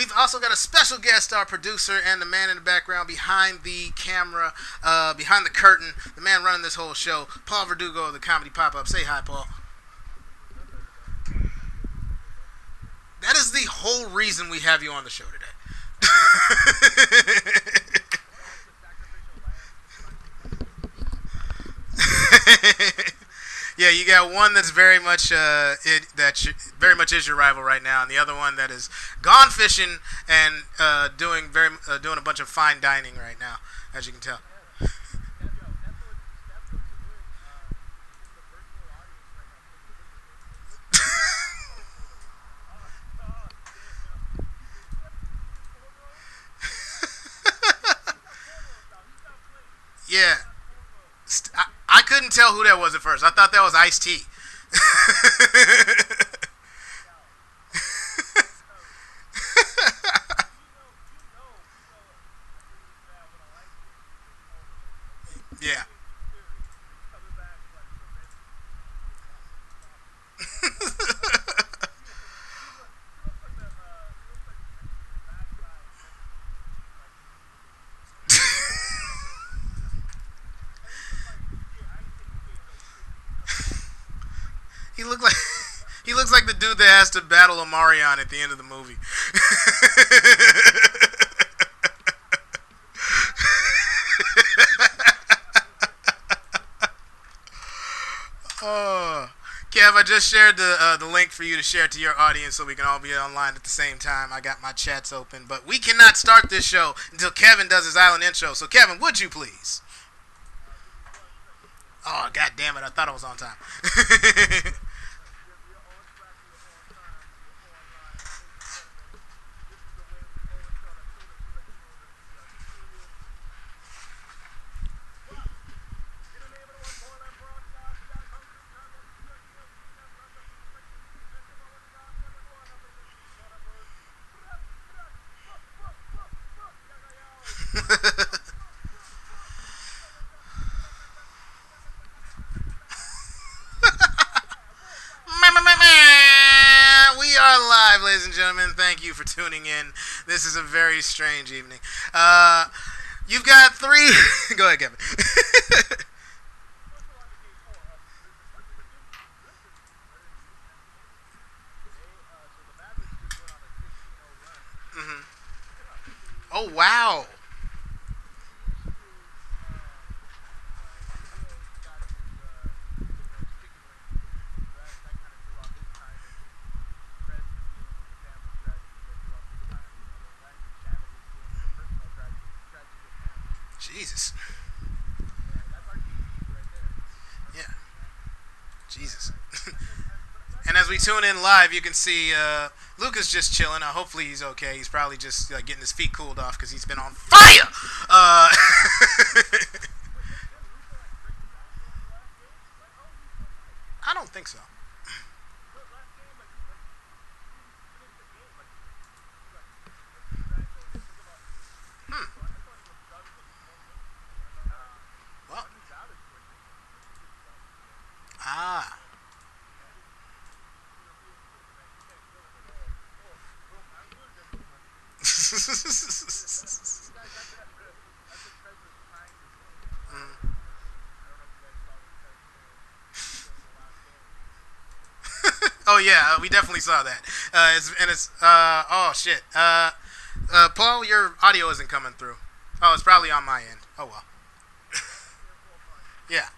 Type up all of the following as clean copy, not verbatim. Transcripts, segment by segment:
We've also got a special guest, our producer and the man in the background behind the camera, behind the curtain, the man running this whole show, Paul Verdugo of the Comedy Pop-Up. Say hi, Paul. That is the whole reason we have you on the show today. Yeah, you got one that's very much very much is your rival right now, and the other one that is gone fishing and doing a bunch of fine dining right now, as you can tell. Yeah, I couldn't tell who that was at first. I thought that was Ice-T. Yeah. He looked like he looks like the dude that has to battle Omarion at the end of the movie. Oh, Kev, I just shared the link for you to share to your audience so we can all be online at the same time. I got my chats open, but we cannot start this show until Kevin does his island intro. So, Kevin, would you please? Oh, god damn it! I thought I was on time. We are live, ladies and gentlemen. Thank you for tuning in. This is a very strange evening. You've got three. Go ahead, Kevin. Hmm. Oh, wow. Jesus. Yeah. Jesus. And as we tune in live, you can see Luca's just chilling. Hopefully he's okay. He's probably just getting his feet cooled off because he's been on fire. I don't think so. Hmm. Well. Ah. Mm. Oh yeah, we definitely saw that. Oh shit. Paul, your audio isn't coming through. Oh, it's probably on my end. Oh well. Yeah.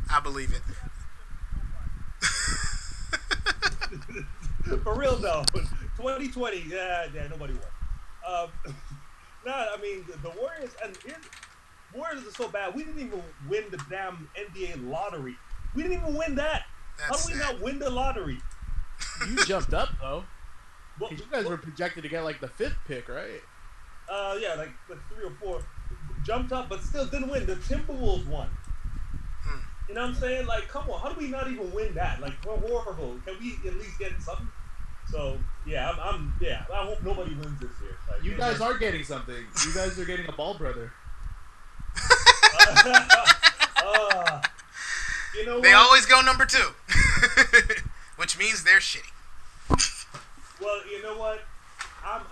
I believe it. For real though, 2020, yeah, nobody won. Um, nah, I mean the Warriors and Warriors are so bad. We didn't even win the damn NBA lottery. We didn't even win that. How That's do we sad. not win the lottery? You jumped up though. Well, 'Cause you guys were projected to get like the 5th pick, right? yeah, like 3 or 4 jumped up, but still didn't win. The Timberwolves won. You know what I'm saying? Like, come on, how do we not even win that? Like, we're horrible. Can we at least get something? So yeah, yeah. I hope nobody wins this year. Like, You guys are getting something. You guys are getting a ball brother. You know what? They always go number 2, which means they're shitty. Well, you know what? I'm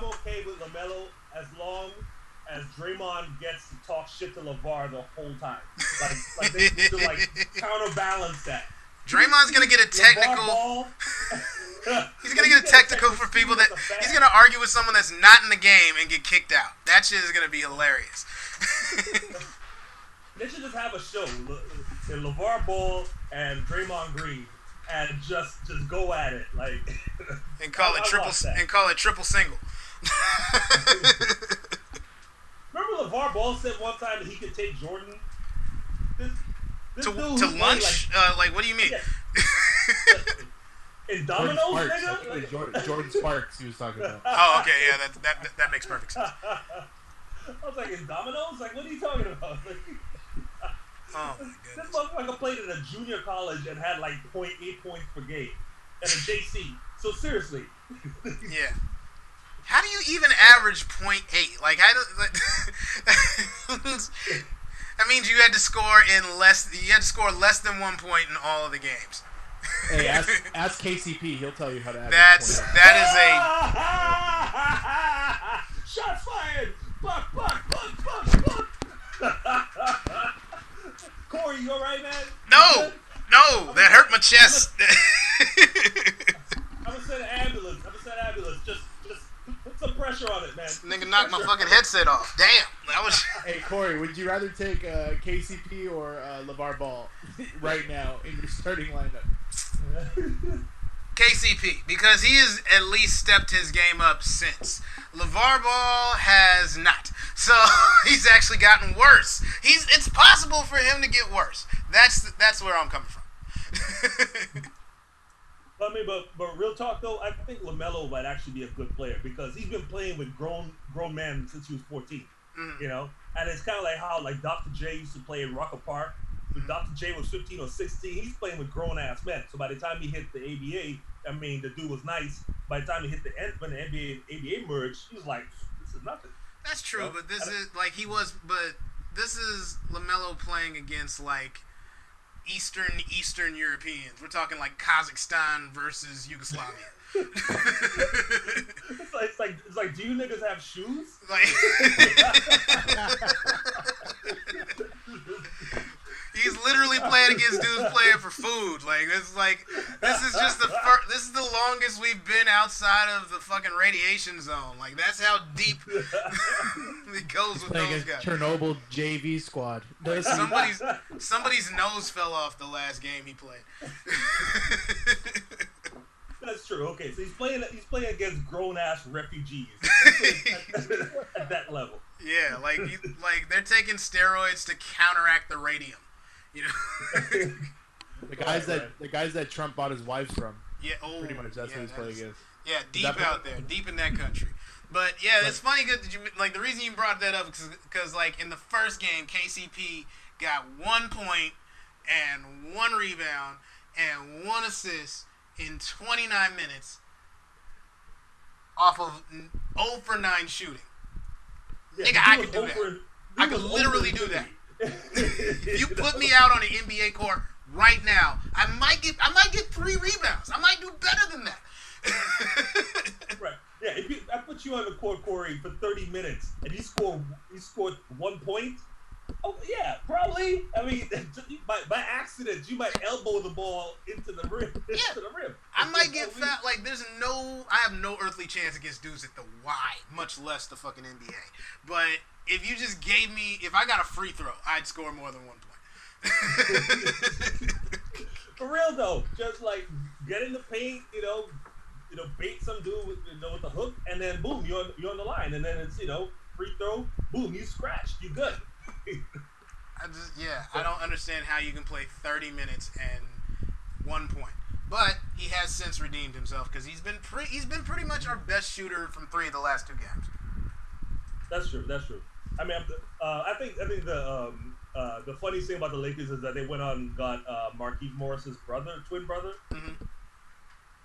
okay with LaMelo as long as Draymond gets to talk shit to LeVar the whole time. Like they need to like counterbalance that. Draymond's gonna get a technical. He's gonna get a technical for people that he's gonna argue with someone that's not in the game and get kicked out. That shit is gonna be hilarious. They should just have a show, LeVar Ball and Draymond Green, and just go at it, like. And call it triple single. Remember LeVar Ball said one time that he could take Jordan. This to dude lunch? Like, what do you mean? Yeah. In Domino's, nigga? Jordan Sparks, he was talking about. Oh, okay, yeah, that makes perfect sense. I was like, in Domino's? Like, what are you talking about? Like, Oh my this goodness. motherfucker played at a junior college and had like 0.8 points per game at a JC. So seriously. Yeah. How do you even average 0.8? Like, that means you had to score less than 1 point in all of the games. Hey, ask KCP. He'll tell you how to add That is Shots fired! Fuck! Corey, you alright, man? no, that hurt my chest. I'm gonna send an ambulance. Just put some pressure on it, man. Nigga knocked my fucking headset off. Damn, that was. Hey Corey, would you rather take KCP or LeVar Ball right now in your starting lineup? KCP, because he has at least stepped his game up since. LeVar Ball has not. So he's actually gotten worse. It's possible for him to get worse. That's where I'm coming from. I mean, but real talk though, I think LaMelo might actually be a good player because he's been playing with grown men since he was 14. Mm. You know, and it's kind of like how like Dr. J used to play in Rocker Park. When Dr. J was 15 or 16, he's playing with grown ass men. So by the time he hit the ABA, I mean, the dude was nice. By the time he hit the end, when the ABA merged, he was like, this is nothing. That's true, but this is LaMelo playing against like Eastern Europeans. We're talking like Kazakhstan versus Yugoslavia. It's like, do you niggas have shoes? Like, he's literally playing against dudes playing for food. Like, this is the longest we've been outside of the fucking radiation zone. Like, that's how deep it goes with Playing those against guys. Chernobyl JV squad. Somebody's nose fell off the last game he played. That's true. Okay, so he's playing against grown ass refugees at that level. Yeah, like they're taking steroids to counteract the radium. You know, the guys that Trump bought his wives from. Yeah, Pretty much, that's what he's playing against. Yeah, deep out there, deep in that country. But yeah, it's funny that you like the reason you brought that up because like in the first game, KCP got 1 point and 1 rebound and 1 assist in 29 minutes off of 0 for 9 shooting. Yeah, Nigga, I could do that. I could literally do that. If you put me out on an NBA court right now, I might get 3 rebounds. I might do better than that. Right. Yeah. If I put you on the court, Corey, for 30 minutes, and you scored 1 point. Oh yeah, probably. I mean, by accident, you might elbow the ball into the rim. I might get fat. Like, I have no earthly chance against dudes at the Y, much less the fucking NBA. But if you just gave me, if I got a free throw, I'd score more than 1 point. For real though, just like get in the paint, bait some dude with the hook, and then boom, you're on the line, and then it's free throw, boom, you scratched, you good. I don't understand how you can play 30 minutes and 1 point. But he has since redeemed himself because he's been pretty much our best shooter from 3 of the last 2 games. That's true. I mean, I think the The funny thing about the Lakers is that they went on and got Marquise Morris's twin brother. Mm-hmm.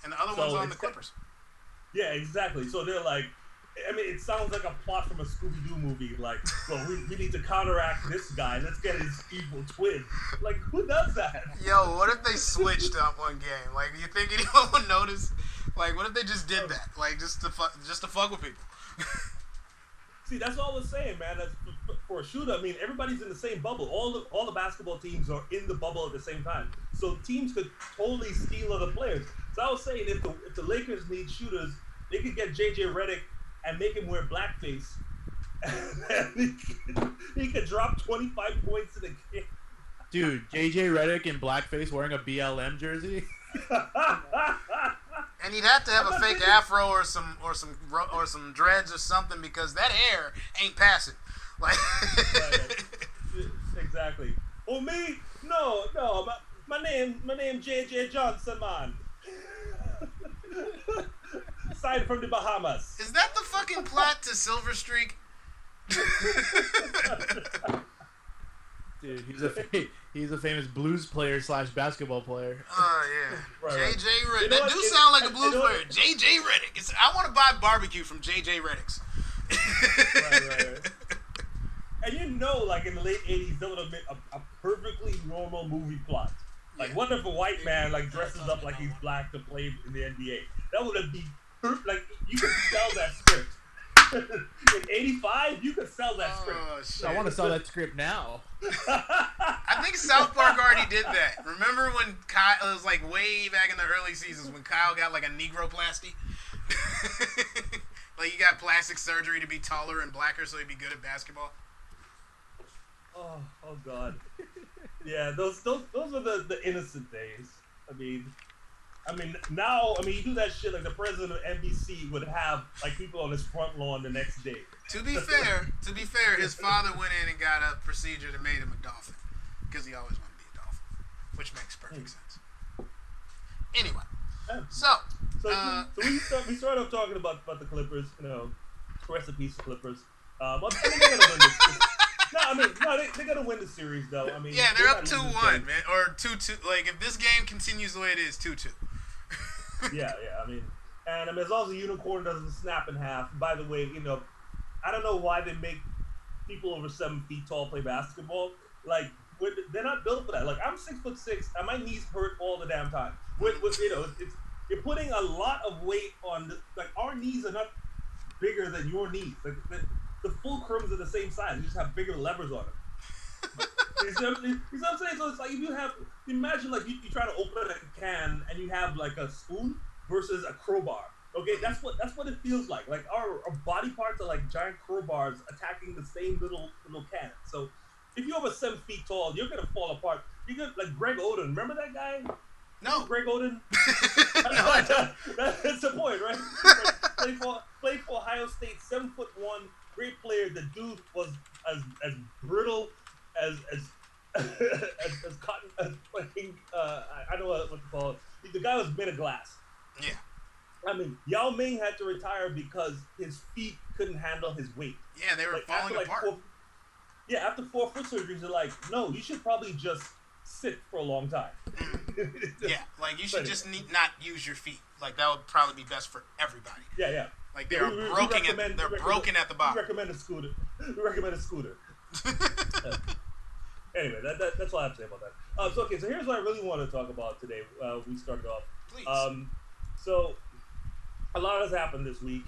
And the other one's on the Clippers. Yeah, exactly. So they're like, I mean, it sounds like a plot from a Scooby-Doo movie. Like, well, we need to counteract this guy. Let's get his evil twin. Like, who does that? Yo, what if they switched up one game? Like, you think anyone would notice? Like, what if they just did that? Like, just to fuck with people. See, that's all we're saying, man. That's for a shooter. I mean, everybody's in the same bubble. All the basketball teams are in the bubble at the same time. So teams could totally steal other players. So I was saying, if the Lakers need shooters, they could get JJ Redick and make him wear blackface. And he could drop 25 points in a game. Dude, JJ Redick in blackface wearing a BLM jersey. And he'd have to have a fake afro or some dreads or something because that hair ain't passing. Like Right. Exactly. Oh me? No. My name JJ Johnson, man. Signed from the Bahamas. Is that the fucking plot to Silver Streak? Dude, he's a famous blues player / basketball player. Oh yeah, Right. JJ Redick. You know That what? do sound like a You blues know player. what? JJ Redick. I want to buy barbecue from JJ Redick's. Right. And you know, like in the late '80s, that would have been a perfectly normal movie plot. Like, Yeah. what if a white man like dresses up like he's black to play in the NBA? That would have been like you could sell that script. In '85, you could sell that script. Oh shit! I want to sell that script now. I think South Park already did that. Remember when Kyle, it was like way back in the early seasons when Kyle got like a negroplasty? Like he got plastic surgery to be taller and blacker so he'd be good at basketball. Oh God. Yeah, those were the innocent days. I mean now, you do that shit like the president of NBC would have like people on his front lawn the next day. To be fair, his father went in and got a procedure that made him a dolphin because he always wanted to be a dolphin, which makes perfect sense. Anyway, so we started off talking about the Clippers. You know, rest in peace, Clippers. I mean, they're gonna win this. They're gonna win the series though. I mean, yeah, they're up not losing 2-1, man, or 2-2. Like if this game continues the way it is, 2-2. Yeah. I mean, as long as the unicorn doesn't snap in half. By the way, you know, I don't know why they make people over 7 feet tall play basketball. Like, they're not built for that. Like, I'm 6'6", and my knees hurt all the damn time. You know, you're putting a lot of weight on. Like, our knees are not bigger than your knees. Like, the fulcrums are the same size. You just have bigger levers on them. You see what I'm saying? So it's like if you imagine like you try to open a can and you have like a spoon versus a crowbar. Okay, that's what it feels like. Like our body parts are like giant crowbars attacking the same little can. So if you're over 7 feet tall, you're gonna fall apart. You're gonna like Greg Oden. Remember that guy? No. Greg Oden. That's the point, right? Played for Ohio State, 7'1", great player. The dude was as brittle as cotton as fucking I know what to call it. The guy was made of glass. Yeah. I mean, Yao Ming had to retire because his feet couldn't handle his weight. Yeah, they were Like, falling apart. After 4 foot surgeries, they're like, no, you should probably just sit for a long time. Yeah, like you should just not use your feet. Like that would probably be best for everybody. Yeah. Like they're broken at the bottom. We recommend a scooter. Anyway, that's all I have to say about that. So here's what I really want to talk about today. We started off. Please. So a lot has happened this week.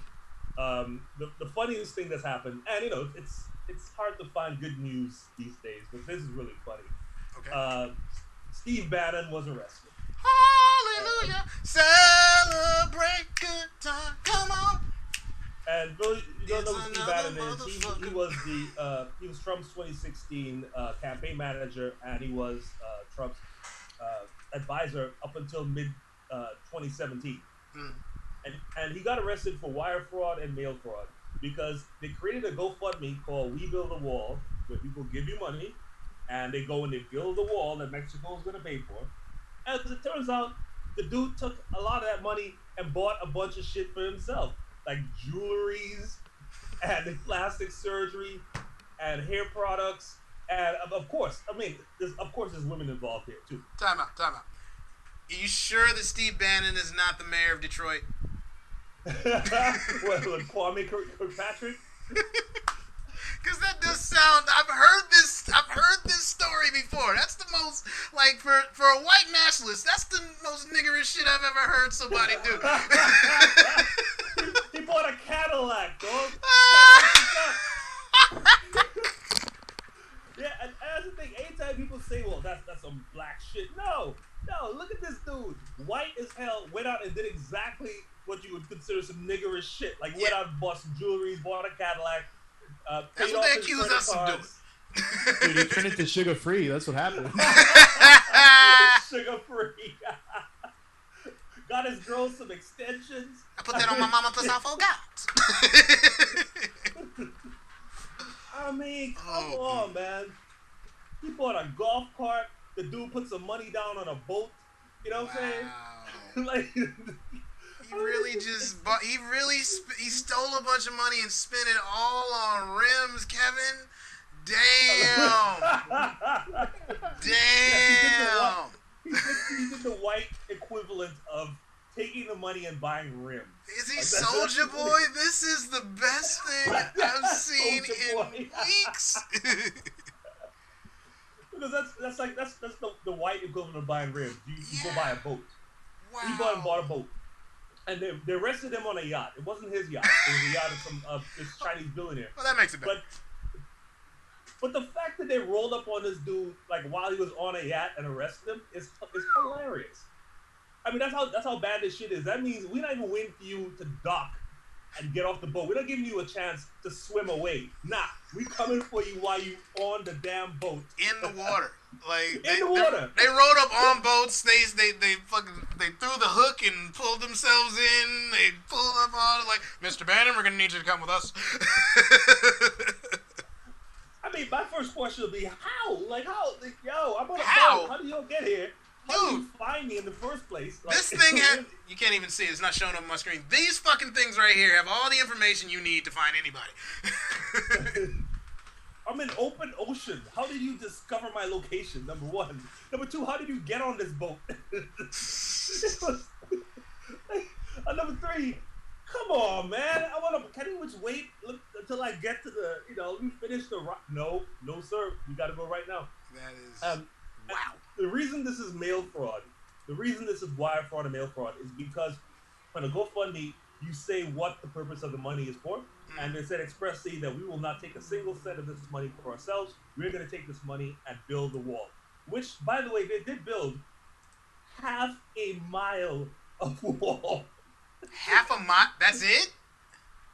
The funniest thing that's happened, and you know, it's hard to find good news these days, but this is really funny. Okay. Steve Bannon was arrested. Hallelujah! Celebrate good time. Come on. And Billy, you don't know who It's Steve Bannon is. another He was Trump's 2016 campaign manager, and he was Trump's advisor up until mid 2017. And he got arrested for wire fraud and mail fraud because they created a GoFundMe called We Build a Wall, where people give you money, and they go and they build the wall that Mexico is going to pay for. As it turns out, the dude took a lot of that money and bought a bunch of shit for himself, like jewelries and plastic surgery and hair products And of course, I mean, there's women involved here too. Time out. Are you sure that Steve Bannon is not the mayor of Detroit? Well, Kwame Kirkpatrick. Because that does sound. I've heard this story before. That's the most like for a white nationalist. That's the most niggerish shit I've ever heard somebody do. He bought a Cadillac, dog. Yeah, and that's the thing. Anytime people say, "Well, that's some black shit," no. Look at this dude, white as hell, went out and did exactly what you would consider some niggerish shit. Like went out and bought some jewelry, bought a Cadillac. That's what they accuse us of doing. Dude, he turned into sugar free. That's what happened. Sugar free. Got his girl some extensions. I put that on my mama plus I forgot. I mean, come on, man. He bought a golf cart. The dude put some money down on a boat. You know what I'm saying? Like, he really just bought. He stole a bunch of money and spent it all on rims, Kevin. Damn. Damn. He did the white equivalent of taking the money and buying rims. Is he Soulja Boy? This is the best thing I've seen in weeks. Because that's the white equivalent of buying rims. You go buy a boat. Wow. He bought a boat, and they arrested him on a yacht. It wasn't his yacht. It was a yacht of this Chinese billionaire. Well, that makes it better. But the fact that they rolled up on this dude like while he was on a yacht and arrested him is hilarious. I mean, that's how bad this shit is. That means we're not even waiting for you to dock and get off the boat. We're not giving you a chance to swim away. Nah, we coming for you while you on the damn boat. In the water. Like in the water. They rode up on boats. They threw the hook and pulled themselves in. They pulled up on it like, Mr. Bannon, we're gonna need you to come with us. I mean, my first question would be how? Like how? Like, yo, I'm on a boat. How do y'all get here? How do you find me in the first place? Like, this thing you can't even see it. It's not showing up on my screen. These fucking things right here have all the information you need to find anybody. I'm in open ocean. How did you discover my location? Number one. Number two, how did you get on this boat? Number three, come on, man. Can you just wait until I get to the, let me finish the rock? No, sir. You got to go right now. That is, wow. The reason this is mail fraud, the reason this is wire fraud and mail fraud is because on a GoFundMe, you say what the purpose of the money is for, and they said expressly that we will not take a single cent of this money for ourselves. We're going to take this money and build the wall, which, by the way, they did build half a mile of wall. Half a mile? That's it?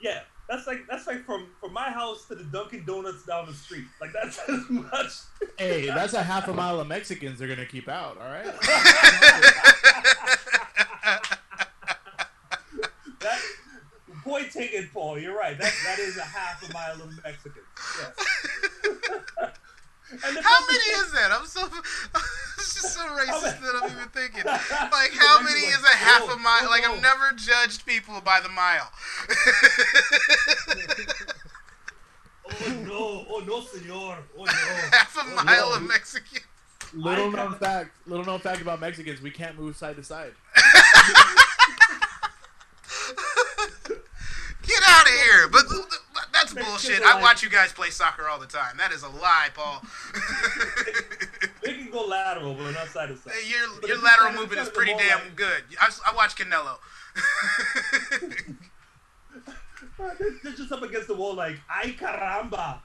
Yeah. That's like from my house to the Dunkin' Donuts down the street. Like that's as much. Hey, that's a half a mile of Mexicans they're gonna keep out. All right. That point taken, Paul. You're right. That is a half a mile of Mexicans. Yes. How many is that? It's just so racist that I'm even thinking. Like, how many is a half a mile? Like, I've never judged people by the mile. Oh no, senor. Oh no. Half a mile of Mexican. Little known fact about Mexicans: we can't move side to side. Get out of here! But that's bullshit. I watch you guys play soccer all the time. That is a lie, Paul. They can go lateral, but not side to side. Your lateral movement is pretty damn good. I watch Canelo. They're just up against the wall like, ay caramba.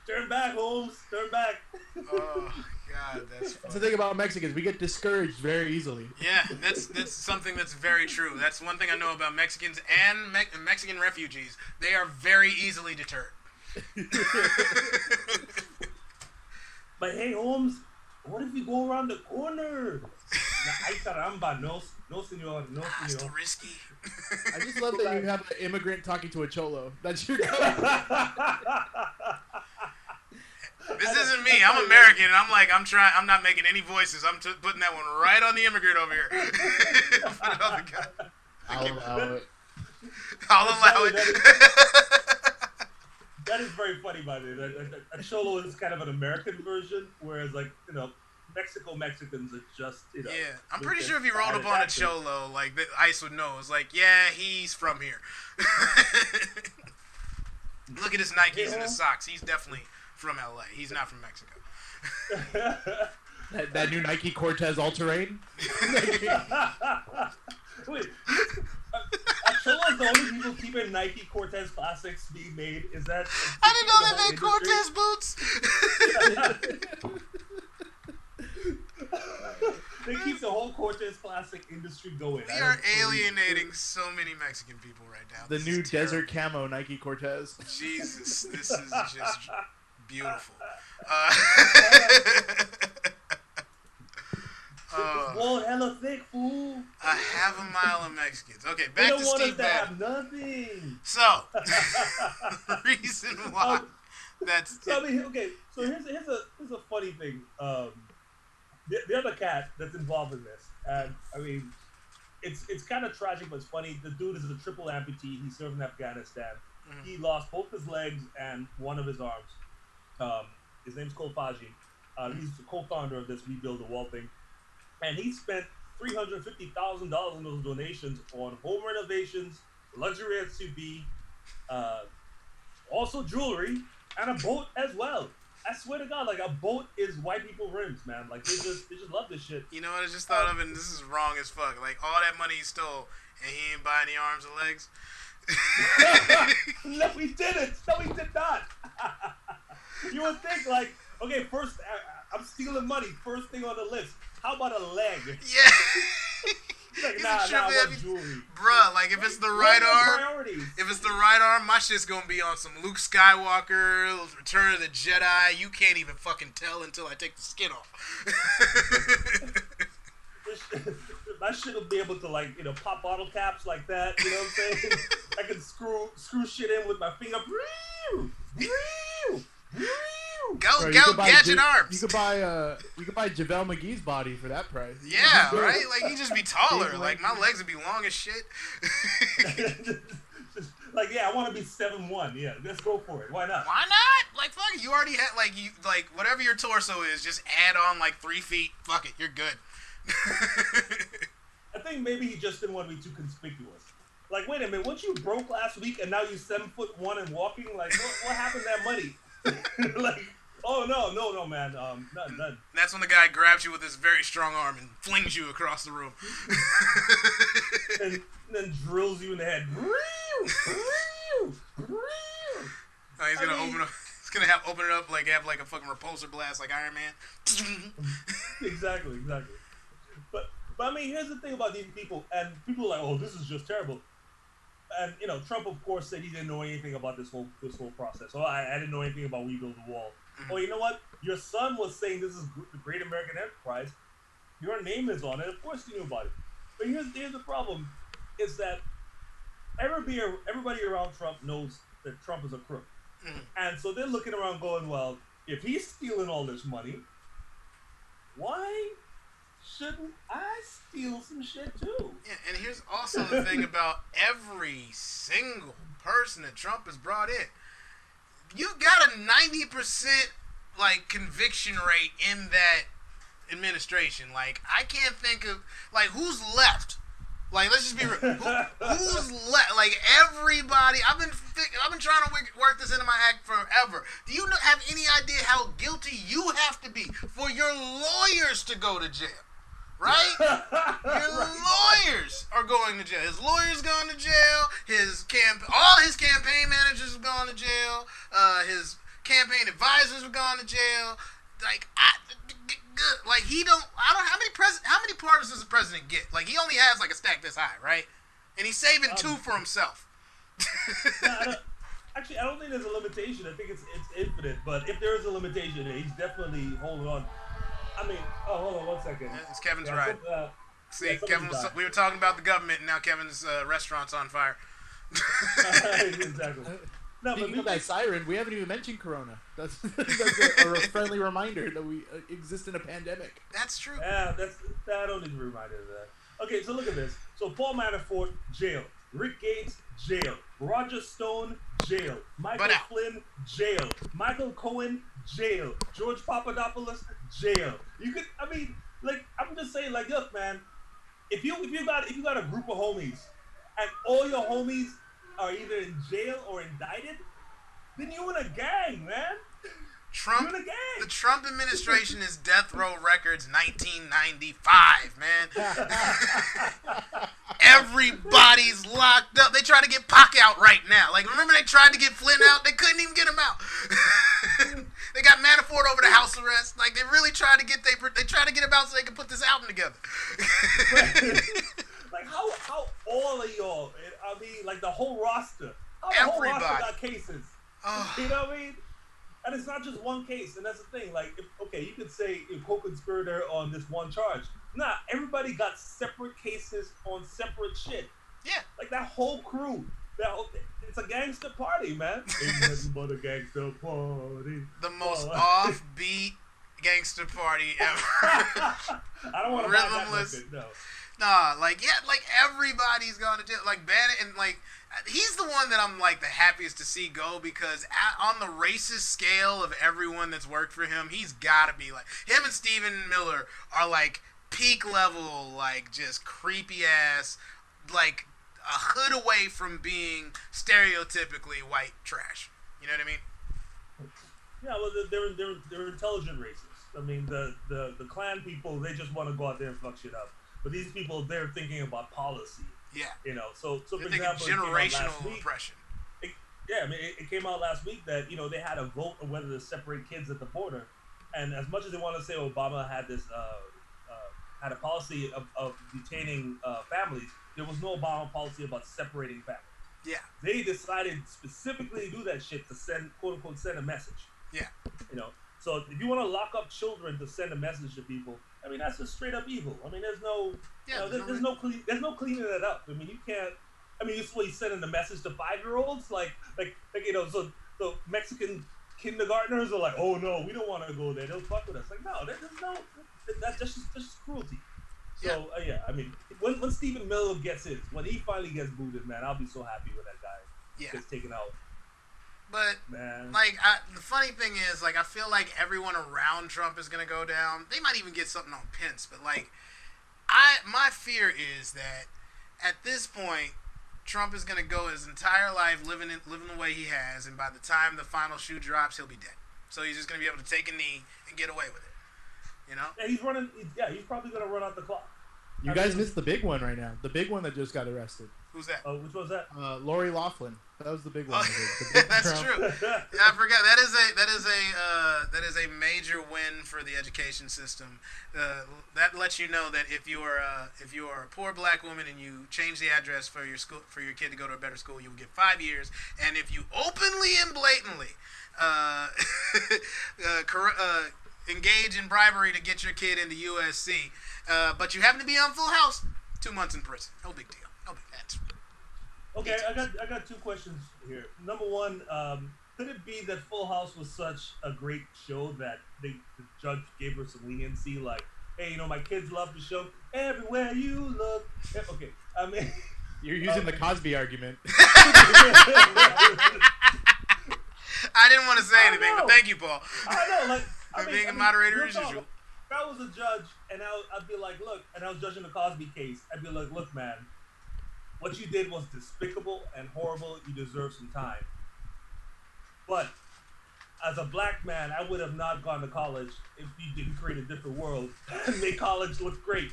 Turn back, Holmes. Turn back. Oh, God, that's funny. That's the thing about Mexicans. We get discouraged very easily. Yeah, that's something that's very true. That's one thing I know about Mexicans and Mexican refugees. They are very easily deterred. But hey, Holmes, what if we go around the corner? Ay caramba, no senor, no senor. It's too risky. I just love that you have an immigrant talking to a cholo. That's your. This isn't me. I'm American, and I'm not making any voices. I'm putting that one right on the immigrant over here. Put it on the guy. I'll allow it. I'll allow it. That is very funny, by the way. A cholo is kind of an American version, whereas like Mexicans are just Yeah, I'm pretty sure if you rolled up on a cholo, like the ICE would know. It's like, yeah, he's from here. Look at his Nikes and his socks. He's definitely from LA. He's not from Mexico. that new Nike Cortez All Terrain. Wait, Cholo is the only people keeping Nike Cortez classics being made. Is that? I didn't know they made Cortez boots. They keep the whole Cortez classic industry going. We are alienating so many Mexican people right now. The new desert camo Nike Cortez. Jesus, this is just beautiful. Whoa, hella thick, fool. A half a mile of Mexicans. Okay, They back don't to want us Steve to Bannon. have nothing. So, reason why that's So I mean, okay. So here's a funny thing. The other cat that's involved in this, and I mean, it's kind of tragic, but it's funny. The dude is a triple amputee. He served in Afghanistan. Mhm. He lost both his legs and one of his arms. His name's Kolfaji. He's the co-founder of this Rebuild the Wall thing, and he spent $350,000 in those donations on home renovations, luxury SUV, also jewelry, and a boat as well. I swear to God, like a boat is white people rims, man. Like they just love this shit. You know what I just thought of, and this is wrong as fuck. Like all that money he stole, and he ain't buy any arms or legs. No, he didn't. No, he did not. You would think like, okay, first I'm stealing money. First thing on the list. How about a leg? Yeah. He's like, He's nah, a triple what heavy- jewelry? Bruh, like if it's the right What are your arm, priorities? if it's the right arm, my shit's gonna be on some Luke Skywalker, Return of the Jedi. You can't even fucking tell until I take the skin off. My shit will be able to pop bottle caps like that. You know what I'm saying? I can screw shit in with my finger. Go, Bro, go, gadget arms. You could buy JaVale McGee's body for that price. Yeah, right? Like, he just be taller. Like, my legs would be long as shit. Like, yeah, I want to be 7'1". Yeah, let's go for it. Why not? Why not? Like, fuck it. You already had, like, whatever your torso is, just add on, 3 feet. Fuck it. You're good. I think maybe he just didn't want to be too conspicuous. Like, wait a minute, what you broke last week and now you're 7'1" and walking? Like, what happened to that money? Like, oh no, man. None. That's when the guy grabs you with his very strong arm and flings you across the room. And then drills you in the head. Oh, he's gonna open up. He's gonna open it up have a fucking repulsor blast like Iron Man. Exactly. But I mean, here's the thing about these people, and people are like, oh, this is just terrible. And Trump of course said he didn't know anything about this whole process. Oh, I didn't know anything about We Build the Wall. Mm-hmm. Oh, you know what? Your son was saying this is the great American enterprise. Your name is on it. Of course you knew about it. But here's the problem: is that everybody around Trump knows that Trump is a crook, and so they're looking around going, well, if he's stealing all this money, why shouldn't I steal some shit too? Yeah, and here's also the thing about every single person that Trump has brought in. You got a 90% conviction rate in that administration. Like, I can't think of who's left. Like, let's just be real. Who's left? Like, everybody. I've been trying to work this into my act forever. Do you have any idea how guilty you have to be for your lawyers to go to jail? Right? Your lawyers are going to jail. His lawyer's going to jail. All his campaign managers have gone to jail. His campaign advisors have gone to jail. How many pardons does the president get? Like, he only has a stack this high, right? And he's saving 2 for himself. I don't think there's a limitation. I think it's infinite. But if there is a limitation, he's definitely holding on. I mean, hold on 1 second. It's Kevin's right. See, Kevin we were talking about the government, and now Kevin's restaurant's on fire. Exactly. No, Speaking of that siren, we haven't even mentioned Corona. That's a friendly reminder that we exist in a pandemic. That's true. Yeah, I don't need to remind you of that. Okay, so look at this. So Paul Manafort, jail. Rick Gates, jail. Roger Stone, jail. Michael But out. Flynn, jail. Michael Cohen, jail. George Papadopoulos, jail. You could, I mean, like, I'm just saying, like, look, man, if you got a group of homies and all your homies are either in jail or indicted, then you in a gang, man. Trump, You in a gang. the Trump administration is Death Row Records 1995, man. Everybody's locked up. They try to get Pac out right now. Like, remember they tried to get Flynn out? They couldn't even get him out. They got Manafort over to house arrest. Like, they really tried to get they tried to get him out so they could put this album together. Like, how all of y'all, I mean, like, the whole roster, how the whole roster Everybody. got cases. Oh. You know what I mean? And it's not just one case, and that's the thing. Like, you could say a co-conspirator on this one charge. Nah, everybody got separate cases on separate shit. Yeah. Like, that whole crew. It's a gangster party, man. Ain't nothing but a gangster party. The most offbeat gangster party ever. I don't want to buy that Rhythmless. record, no. Nah, like, yeah, like, everybody's gonna do, like, Bannon, and, like, he's the one that I'm, like, the happiest to see go, because on the racist scale of everyone that's worked for him, he's gotta be, like, him and Stephen Miller are, like, peak level, like, just creepy-ass, like, a hood away from being stereotypically white trash. You know what I mean? Yeah, well, they're intelligent racists. I mean, the Klan people, they just want to go out there and fuck shit up. But these people, they're thinking about policy. Yeah. You know, so for They're thinking example, it came out last generational week. oppression. I mean, it came out last week that, you know, they had a vote on whether to separate kids at the border. And as much as they want to say Obama had this, had a policy of detaining families, there was no Obama policy about separating families. Yeah. They decided specifically to do that shit to send, quote unquote, send a message. Yeah. You know, so if you want to lock up children to send a message to people, I mean, that's just straight up evil. I mean, there's no, Yeah, there's no cleaning that up. I mean, you can't. I mean, you're sending a message to 5-year-olds, like you know, so the Mexican kindergartners are like, oh no, we don't want to go there. They'll fuck with us. Like, no, there's no. That's just cruelty. So yeah, I mean, when Stephen Miller gets his, when he finally gets booted, man, I'll be so happy when that guy gets taken out. But, man, like, the funny thing is, like, I feel like everyone around Trump is going to go down. They might even get something on Pence. But, like, my fear is that at this point, Trump is going to go his entire life living the way he has. And by the time the final shoe drops, he'll be dead. So he's just going to be able to take a knee and get away with it. You know? Yeah, he's running. He's probably going to run out the clock. You guys missed the big one right now. The big one that just got arrested. Who's that? Which was that? Lori Loughlin. That was the big one. Oh, The big that's Trump. true. Yeah, I forgot. That is a major win for the education system. That lets you know that if you are a poor black woman and you change the address for your school for your kid to go to a better school, you will get 5 years. And if you openly and blatantly engage in bribery to get your kid into USC, but you happen to be on Full House, 2 months in prison. No big deal. No big deal. Okay, I got 2 questions here. Number one, could it be that Full House was such a great show that the judge gave her some leniency, like, hey, you know, my kids love the show. Everywhere you look. Okay, I mean, You're using the Cosby argument. I didn't want to say anything, but thank you, Paul. I know, like, For being a moderator real as talk, usual. If I was a judge and I'd be like, look, and I was judging the Cosby case, I'd be like, look, man, what you did was despicable and horrible. You deserve some time. But as a black man, I would have not gone to college if you didn't create a different world and make college look great.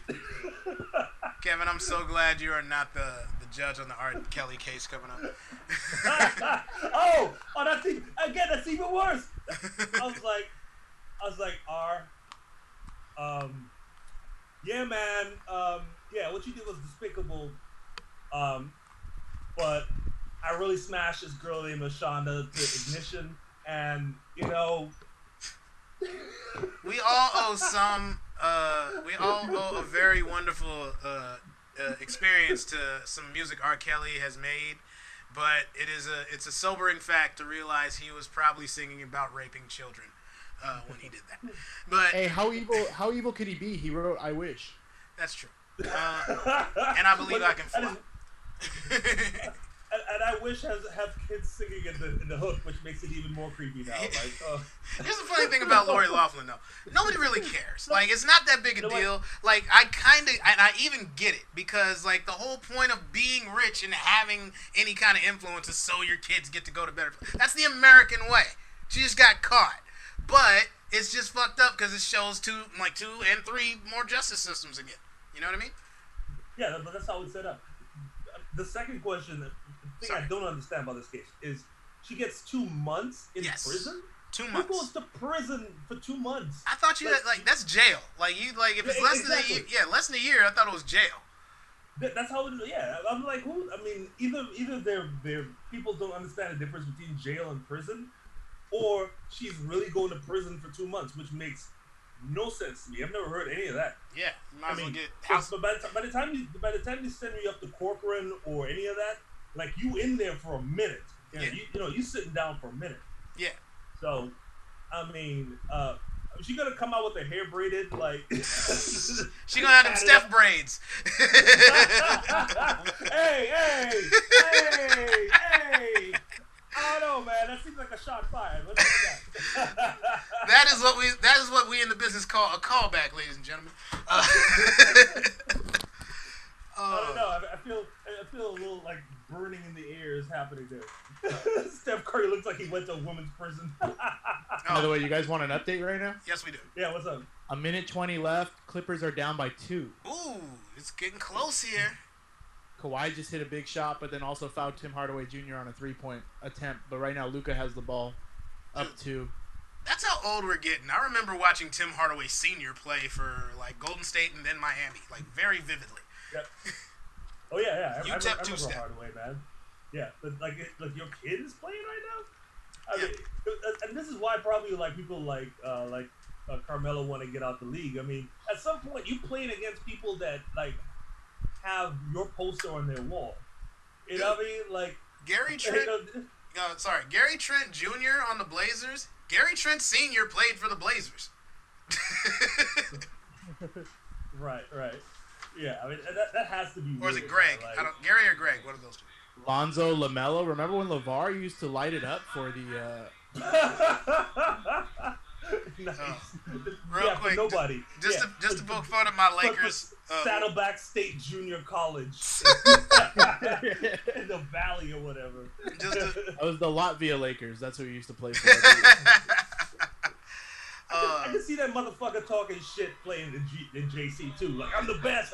Kevin, I'm so glad you are not the judge on the R. Kelly case coming up. oh, that's even worse. I was like, R, yeah, man, yeah, what you did was despicable, but I really smashed this girl named Ashonda to ignition, and, you know... We all owe a very wonderful experience to some music R. Kelly has made, but it's a sobering fact to realize he was probably singing about raping children when he did that. But Hey, how evil could he be? He wrote "I Wish." that's true, and I believe I can fly. And I wish have kids singing in the hook, which makes it even more creepy now. Like, Here's the funny thing about Lori Loughlin, though. Nobody really cares. Like, it's not that big a deal. Like, I even get it because, like, the whole point of being rich and having any kind of influence is so your kids get to go to better. That's the American way. She just got caught, but it's just fucked up because it shows 2 and 3 more justice systems again. You know what I mean? Yeah, but that's how it's set up. The second question, the thing I don't understand about this case is she gets 2 months in prison. 2 months. Who goes to prison for 2 months? I thought that's jail. Like if it's less than a year, less than a year. I thought it was jail. That's how it is. Yeah, I'm like, who? I mean, either they're people don't understand the difference between jail and prison, or she's really going to prison for 2 months, which makes no sense to me. I've never heard any of that. Yeah, might as well get house. But by the time you send me up to Corcoran or any of that, like you in there for a minute. You sitting down for a minute. Yeah. So, I mean, is she gonna come out with her hair braided like? She gonna have them Steph braids. hey! I don't know, man. That seems like a shot fired. Let's do that. That is what we in the business call a callback, ladies and gentlemen. I don't know. I feel a little like burning in the air is happening there. Steph Curry looks like he went to a women's prison. By the way, you guys want an update right now? Yes, we do. Yeah, what's up? 1:20 left. Clippers are down by 2. Ooh, it's getting close here. Kawhi just hit a big shot, but then also fouled Tim Hardaway Jr. on a 3-point attempt. But right now, Luka has the ball up 2. That's how old we're getting. I remember watching Tim Hardaway Sr. play for like Golden State and then Miami, like very vividly. Yep. Oh yeah. I UTEP remember Hardaway, man. Yeah, but like your kid is playing right now. I mean, and this is why probably like people like Carmelo want to get out the league. I mean, at some point you playing against people that like have your poster on their wall. You know what I mean? Like Gary Trent. Gary Trent Jr. on the Blazers. Gary Trent Sr. played for the Blazers. Right. Yeah, I mean that has to be. Or is weird, it Greg? Like, Gary or Greg? One of those two. Lonzo LaMelo. Remember when LeVar used to light it up for the? Nice. Real quick, for nobody. Just to poke fun at my Lakers. Saddleback State Junior College in the Valley or whatever. That was the Latvia Lakers. That's who he used to play for. I can see that motherfucker talking shit playing in JC too. Like, I'm the best.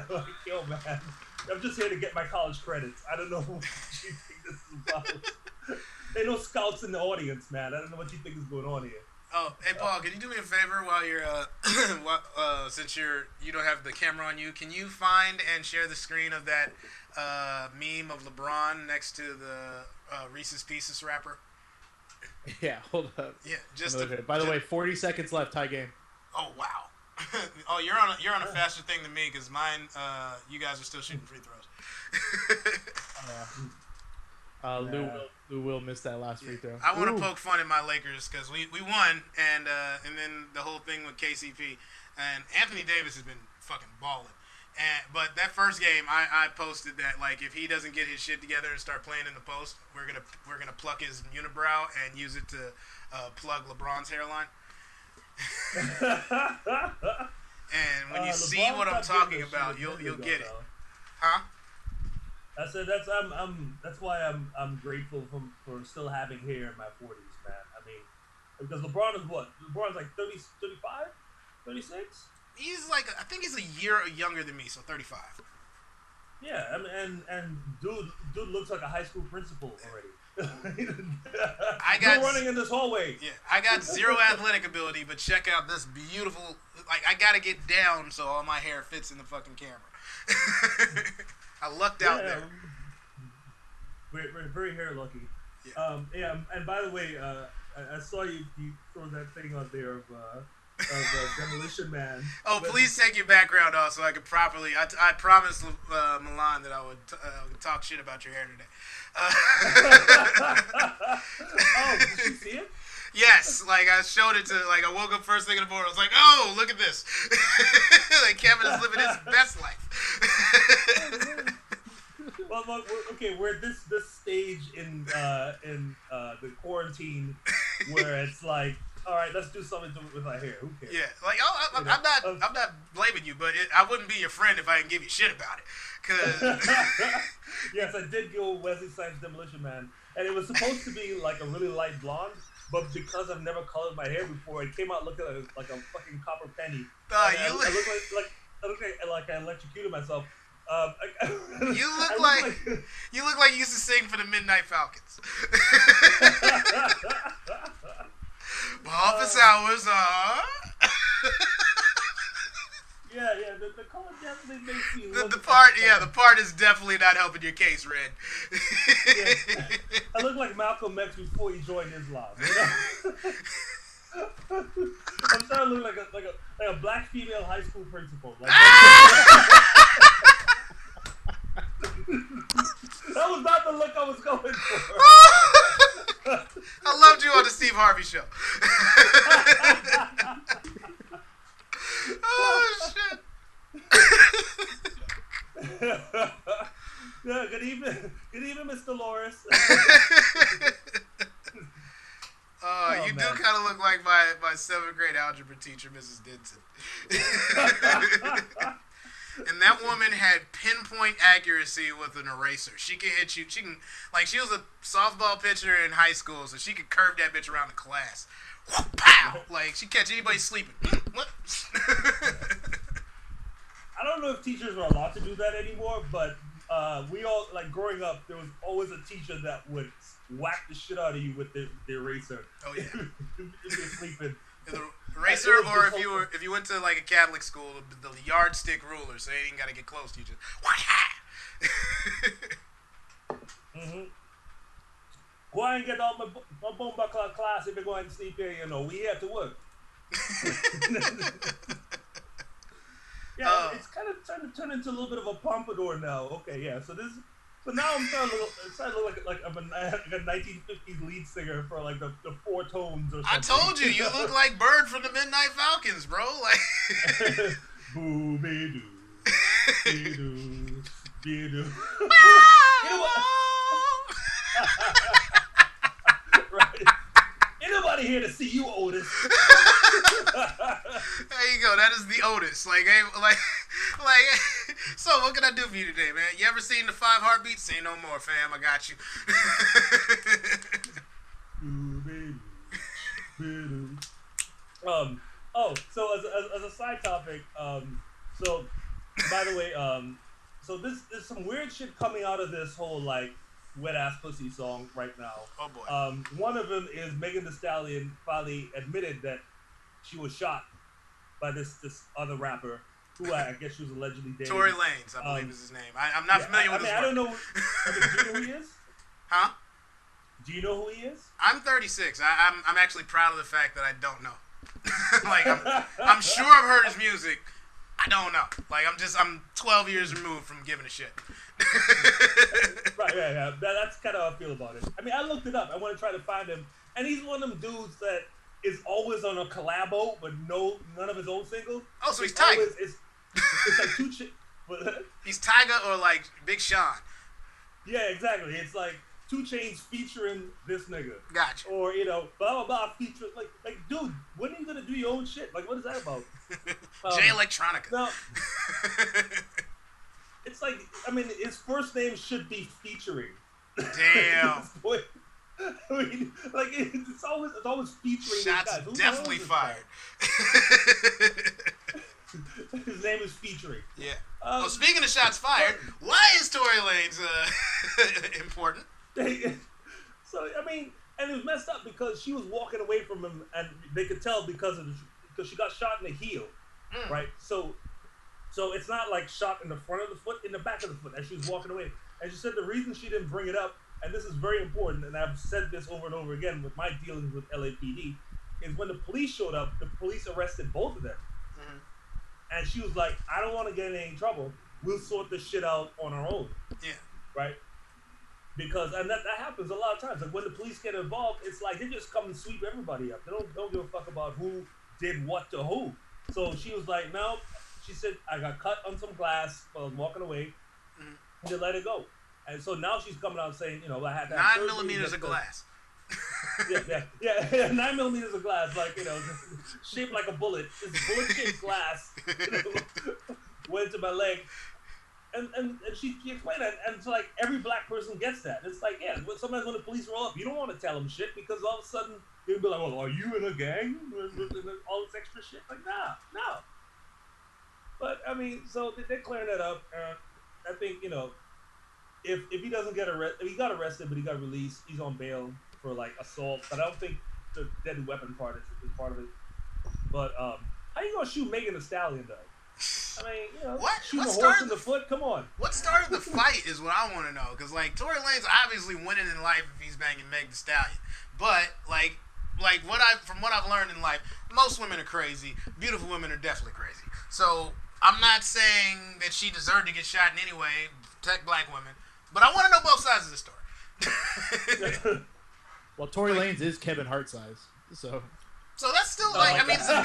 Like, yo, man. I'm just here to get my college credits. I don't know what you think this is about. There ain't no scouts in the audience, man. I don't know what you think is going on here. Oh, hey Paul, can you do me a favor while you're since you don't have the camera on you, can you find and share the screen of that meme of LeBron next to the Reese's Pieces wrapper? Yeah, hold up. Yeah, by the way, 40 seconds left, tie game. Oh wow. Oh, you're on a faster thing than me because mine. You guys are still shooting free throws. Lou will miss that last free throw. I want to poke fun at my Lakers because we won, and then the whole thing with KCP and Anthony Davis has been fucking balling. But that first game, I posted that like if he doesn't get his shit together and start playing in the post, we're gonna pluck his unibrow and use it to plug LeBron's hairline. And when you see what I'm talking about, you'll get it, huh? I said that's why I'm grateful for still having hair in my 40s, man. I mean, because LeBron is what? LeBron's like 30, 35, 36? He's like, I think he's a year younger than me, so 35. Yeah, I mean, and dude looks like a high school principal already. Still running in this hallway. Yeah, I got zero athletic ability, but check out this beautiful. Like, I gotta get down so all my hair fits in the fucking camera. I lucked out there. We're very hair lucky. Yeah. And by the way, I saw you throw that thing out there of Demolition Man. Oh, please take your background off so I can properly. I promised Milan that I would talk shit about your hair today. Oh, did you see it? Yes, like I showed it to, like I woke up first thing in the morning. I was like, oh, look at this. Like Kevin is living his best life. well, okay, we're at this stage in the quarantine where it's like, all right, let's do something with our hair. Who cares? Yeah, like I'm not blaming you, but I wouldn't be your friend if I didn't give you shit about it. Cause yes, I did go Wesley Snipes Demolition Man, and it was supposed to be like a really light blonde, but because I've never colored my hair before, it came out looking like a fucking copper penny. I look like I electrocuted myself. You look like you used to sing for the Midnight Falcons. Office hours are. Yeah, the color definitely makes me look. The part is definitely not helping your case, Red. Yeah. I look like Malcolm X before he joined Islam. You know? I'm starting to look like a black female high school principal. Like, that was not the look I was going for. I loved you on the Steve Harvey show. Oh shit. Yeah, good evening, Mr. Loris. You do kind of look like my 7th grade algebra teacher, Mrs. Denson. And that woman had pinpoint accuracy with an eraser. She can hit you. She was a softball pitcher in high school, so she could curve that bitch around the class. Pow! Like, she catch anybody sleeping. What? I don't know if teachers are allowed to do that anymore, but we all, like, growing up, there was always a teacher that would whack the shit out of you with the eraser. Oh, yeah. If you're sleeping. The eraser, or if you went to, like, a Catholic school, the yardstick ruler, so you ain't got to get close to you. Just, mm-hmm. Go and get out my bomba class if you're going to sleep here, you know. We have to work. Yeah, it's kind of trying to turn into a little bit of a pompadour now. Okay, yeah. So now I'm starting to look like I'm a 1950s lead singer for like the four tones or something. I told you look like Bird from the Midnight Falcons, bro. Like, booby doo, be doo, be doo. Right. Ain't nobody here to see you, Otis. There you go. That is the Otis. Like, so what can I do for you today, man? You ever seen the 5 Heartbeats? Say no more, fam. I got you. So as a side topic, so by the way, so there's some weird shit coming out of this whole like wet ass pussy song right now. Oh boy. One of them is Megan Thee Stallion finally admitted that she was shot by this other rapper who I guess she was allegedly dating. Tory Lanez, I believe is his name. I'm not familiar with his work. I don't know. Do you know who he is? Huh? Do you know who he is? I'm 36. I'm actually proud of the fact that I don't know. Like I'm sure I've heard his music. I don't know. Like I'm 12 years removed from giving a shit. Right, yeah. That's kind of how I feel about it. I mean, I looked it up. I want to try to find him, and he's one of them dudes that is always on a collabo, but none of his own singles. Oh, so he's Tyga. It's like two He's Tyga or like Big Sean. Yeah, exactly. It's like 2 Chainz featuring this nigga. Gotcha. Or, you know, blah, blah, blah, featuring, like, dude, when are you going to do your own shit? Like, what is that about? Jay Electronica. No. It's like, I mean, his first name should be featuring. Damn. I mean, like, it's always featuring. Shots definitely fired. His name is featuring. Yeah. Well, speaking of shots fired, why is Tory Lanez important? So, I mean, and it was messed up because she was walking away from him, and they could tell because she got shot in the heel, right? So it's not like shot in the front of the foot, in the back of the foot, as she was walking away. And she said the reason she didn't bring it up, and this is very important, and I've said this over and over again with my dealings with LAPD, is when the police showed up, the police arrested both of them. Mm-hmm. And she was like, I don't want to get in any trouble. We'll sort this shit out on our own. Yeah. Right? Because, and that happens a lot of times. Like, when the police get involved, it's like they just come and sweep everybody up. They don't give a fuck about who did what to who. So she was like, no. She said, I got cut on some glass while I was walking away. Mm-hmm. And they let it go. And so now she's coming out saying, you know, I had that 9 surgery, millimeters of the- glass. yeah, 9 millimeters of glass, like, you know, shaped like a bullet. This bullet-shaped glass went to my leg. And she explained that, and it's like every black person gets that. It's like, yeah, sometimes when the police roll up, you don't want to tell them shit because all of a sudden they'll be like, "Oh, are you in a gang?" All this extra shit. Like, no. But I mean, so they're clearing that up. I think, you know, if he doesn't get arrested, if he got arrested but he got released, he's on bail for like assault. But I don't think the deadly weapon part is part of it. But how you gonna shoot Megan Thee Stallion though? I mean, you know, shooting a horse in the foot. Come on. What started the fight is what I want to know, because like Tory Lane's obviously winning in life if he's banging Meg Thee Stallion, but like from what I've learned in life, most women are crazy. Beautiful women are definitely crazy. So I'm not saying that she deserved to get shot in any way. Protect black women, but I want to know both sides of the story. Well, Tory Lanez is Kevin Hart size, so. So that's still like, I mean, it's a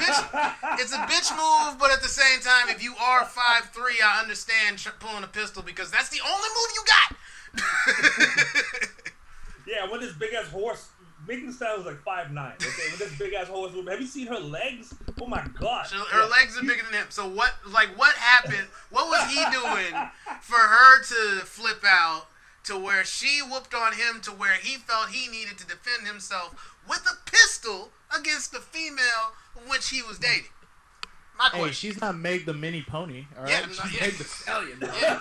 bitch move, but at the same time, if you are 5'3", I understand pulling a pistol because that's the only move you got. Yeah, when this big ass horse, Megan Thee Stallion was like 5'9". Okay, when this big ass horse, have you seen her legs? Oh my god, her legs are bigger than him. So what happened? What was he doing for her to flip out to where she whooped on him to where he felt he needed to defend himself with a pistol against the female which he was dating? My question. Hey, she's not Meg the Mini Pony, all right? Yeah, She's yeah. Meg the Stallion. Yeah.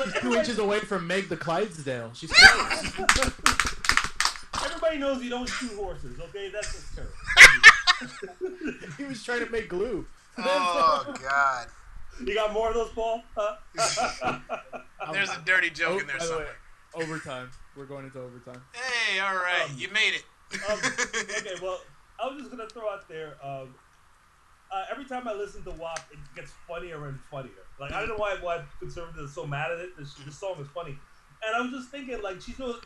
She's 2 inches away from Meg the Clydesdale. She's close. Everybody knows you don't shoot horses, okay? That's just terrible. He was trying to make glue. Oh God. You got more of those, Paul? Huh? There's a dirty joke in there by the way, somewhere. overtime. We're going into overtime. Hey, all right, you made it. Okay, well, I was just gonna throw out there. Every time I listen to WAP, it gets funnier and funnier. Like, I don't know why conservatives are so mad at it. This song is funny, and I was just thinking, like, she shows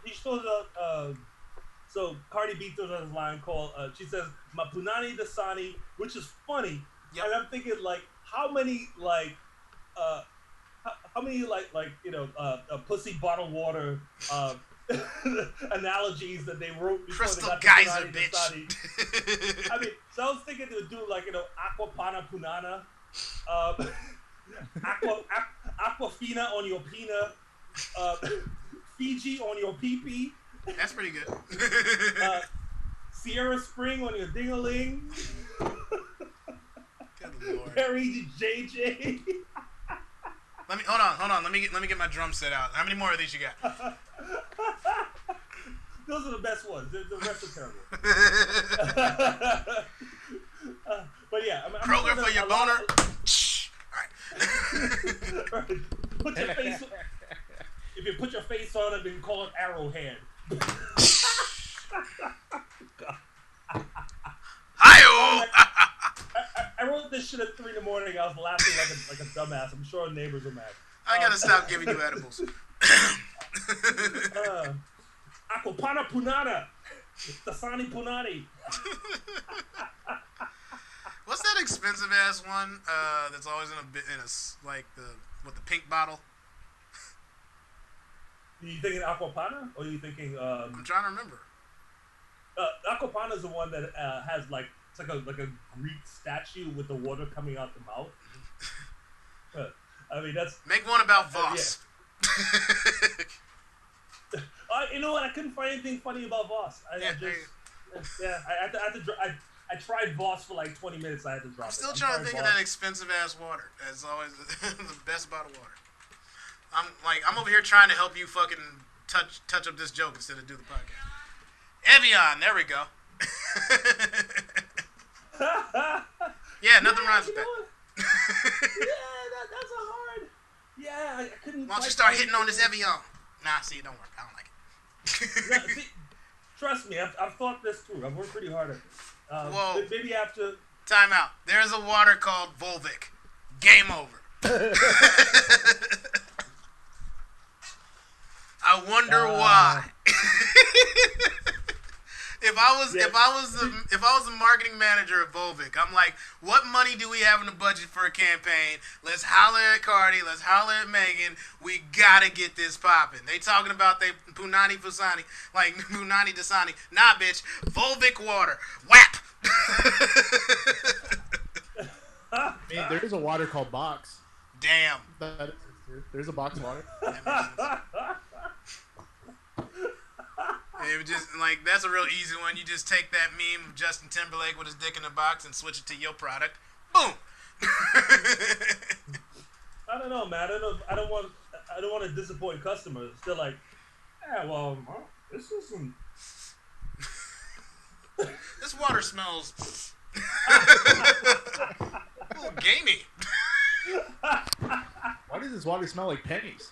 so Cardi B throws out this line called she says "Mapunani Dasani," which is funny. Yep. And I'm thinking, like, how many you know pussy bottle water analogies that they wrote before Crystal they got Geyser, to bitch. Dasani. I mean, so I was thinking they would do, like, you know, Aquapana Punana, Aquafina on your pina, Fiji on your pee-pee, That's pretty good. Sierra Spring on your ding-a-ling, Good Lord. Perry JJ. Hold on. Let me get my drum set out. How many more of these you got? Those are the best ones. The rest are terrible. But yeah, I'm Kroger sure for your a lot boner. of- Shh. All right. Put your face. If you put your face on it, then call it Arrowhead. Hi-oh! I wrote this shit at 3 a.m. I was laughing like a dumbass. I'm sure our neighbors are mad. I gotta stop giving you edibles. Aquapana Punana. Dasani Punani. What's that expensive ass one that's always like with the pink bottle? Are you thinking Aquapana? Or are you thinking... I'm trying to remember. Aquapana is the one that has, like, it's like a Greek statue with the water coming out the mouth. I mean, that's... Make one about Voss. You know what? I couldn't find anything funny about Voss. I tried Voss for like 20 minutes. I had to drop I'm it. still trying to think of that expensive ass water. That's always the best bottle of water. I'm over here trying to help you fucking touch up this joke instead of do the podcast. Evian, there we go. Yeah, nothing rhymes with that. That's a hard. Yeah, I couldn't. Why don't you start hitting on this Evian? Nah, see, it don't work. I don't like it. See, trust me, I've thought this through. I've worked pretty hard at it. Whoa. Maybe after. Time out. There's a water called Volvic. Game over. I wonder why. If I was the marketing manager of Volvic, I'm like, what money do we have in the budget for a campaign? Let's holler at Cardi. Let's holler at Megan. We gotta get this popping. They talking about they Punani Dasani. Nah, bitch. Volvic water. Whap. I mean, there is a water called Box. Damn. There's a Box water. It was just like that's a real easy one. You just take that meme of Justin Timberlake with his dick in a box and switch it to your product. Boom. I don't know, man. I don't want to disappoint customers. They're like, yeah, well, this is some. This water smells a little gamey. Why does this water smell like pennies?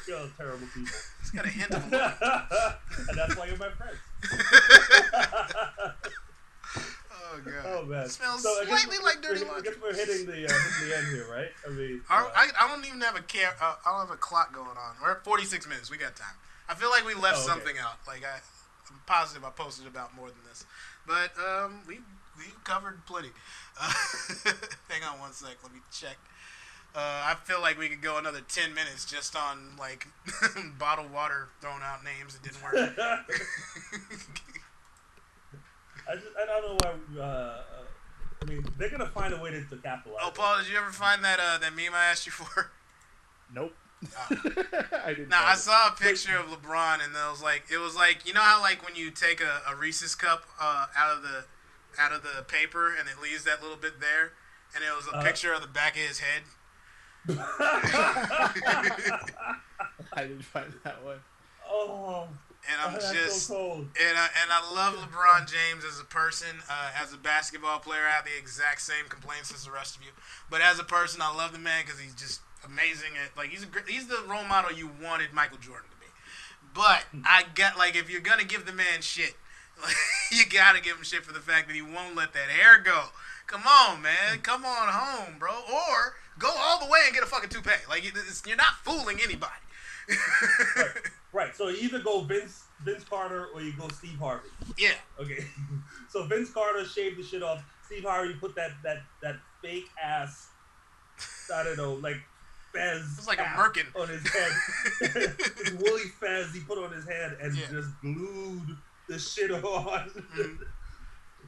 You're terrible people. It's got a hint of and that's why you're my friend. Oh god. Oh man. It smells So slightly like dirty I laundry. guess we're hitting the end here, right? I mean, I don't even have I don't have a clock going on. We're at 46 minutes. We got time. I feel like we left something out. Like I'm positive I posted about more than this, but we covered plenty. Hang on one sec. Let me check. I feel like we could go another 10 minutes just on like bottled water throwing out names that didn't work. I don't know why. I mean, they're gonna find a way to capitalize. Oh, Paul, did you ever find that meme I asked you for? Nope. I didn't. I saw a picture of LeBron, and it was like you know how like when you take a Reese's cup out of the paper and it leaves that little bit there, and it was a picture of the back of his head. I didn't find that one. Oh. And I'm just so cold. and I love LeBron James as a person. As a basketball player, I have the exact same complaints as the rest of you. But as a person, I love the man because he's just amazing at like he's the role model you wanted Michael Jordan to be. But I get like if you're gonna give the man shit, like, you gotta give him shit for the fact that he won't let that hair go. Come on, man. Come on home, bro. Or go all the way and get a fucking toupee. Like you're not fooling anybody. Right. So you either go Vince Carter or you go Steve Harvey. Yeah. Okay. So Vince Carter shaved the shit off. Steve Harvey put that fake ass, I don't know, like fez. It's like a merkin on his head. His woolly fez he put on his head and just glued the shit on. Mm-hmm.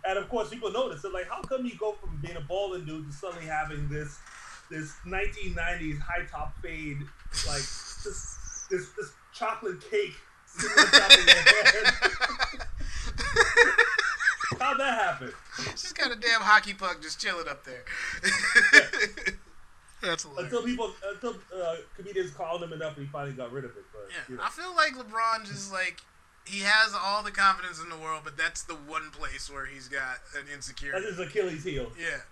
And of course, people notice. They're like, how come you go from being a balding dude to suddenly having this 1990s high top fade, like this chocolate cake sitting on top of your head? How'd that happen? She's got a damn hockey puck just chilling up there. That's hilarious. Until comedians called him enough and he finally got rid of it. But, yeah, you know. I feel like LeBron just like he has all the confidence in the world, but that's the one place where he's got an insecurity. That's his Achilles heel. Yeah.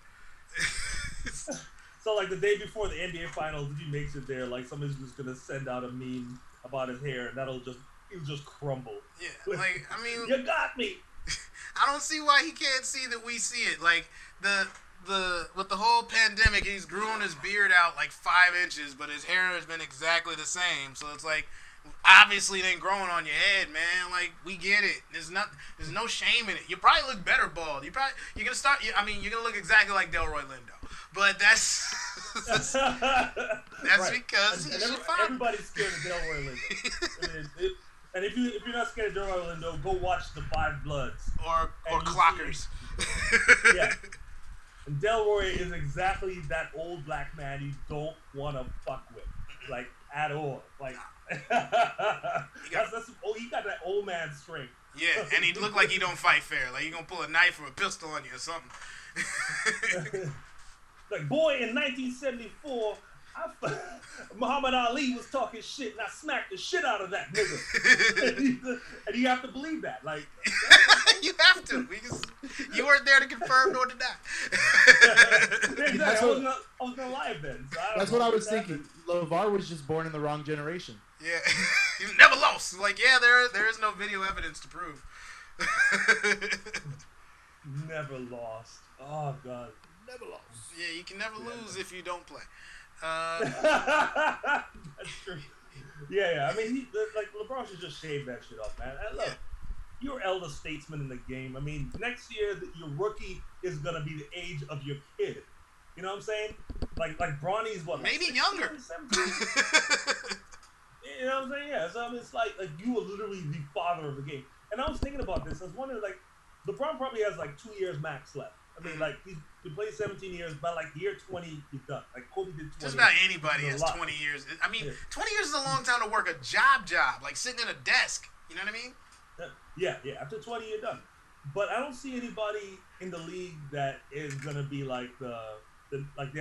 So like the day before the NBA Finals, he makes it there. Like somebody's just gonna send out a meme about his hair, and he'll just crumble. Yeah, like I mean, you got me. I don't see why he can't see that we see it. Like the with the whole pandemic, he's grown his beard out like 5 inches, but his hair has been exactly the same. So it's like obviously it ain't growing on your head, man. Like we get it. There's no shame in it. You probably look better bald. You're gonna look exactly like Delroy Lindo. But that's right. because everybody's scared of Delroy Lindo. And if you're not scared of Delroy Lindo, go watch The Five Bloods or Clockers. Yeah. And Delroy is exactly that old black man you don't want to fuck with, like at all. Like he got that old man strength. Yeah, and he look like he don't fight fair. Like he gonna pull a knife or a pistol on you or something. Like, boy, in 1974, Muhammad Ali was talking shit, and I smacked the shit out of that nigga. And you have to believe that. Like, you have to. You weren't there to confirm nor deny. Exactly. I was not live then. So that's what I was thinking. LeVar was just born in the wrong generation. Yeah. He never lost. Like, yeah, there is no video evidence to prove. Never lost. Oh, God. Never lost. Yeah, you can never lose if you don't play. That's true. Yeah. I mean, like LeBron should just shave that shit off, man. And Yeah. look, you're elder statesman in the game. I mean, next year your rookie is gonna be the age of your kid. You know what I'm saying? Like Bronny's what? Like Maybe 16, younger. 17? You know what I'm saying? Yeah. So I mean, it's like you were literally the father of the game. And I was thinking about this. I was wondering, like, LeBron probably has like 2 years max left. I mean, like he's played 17 years, by like year 20, he's done. Like Kobe did 20. Just about anybody It's has a lot. 20 years. I mean, Yeah. 20 years is a long time to work a job, like sitting in a desk. You know what I mean? Yeah. After 20, you're done. But I don't see anybody in the league that is gonna be like the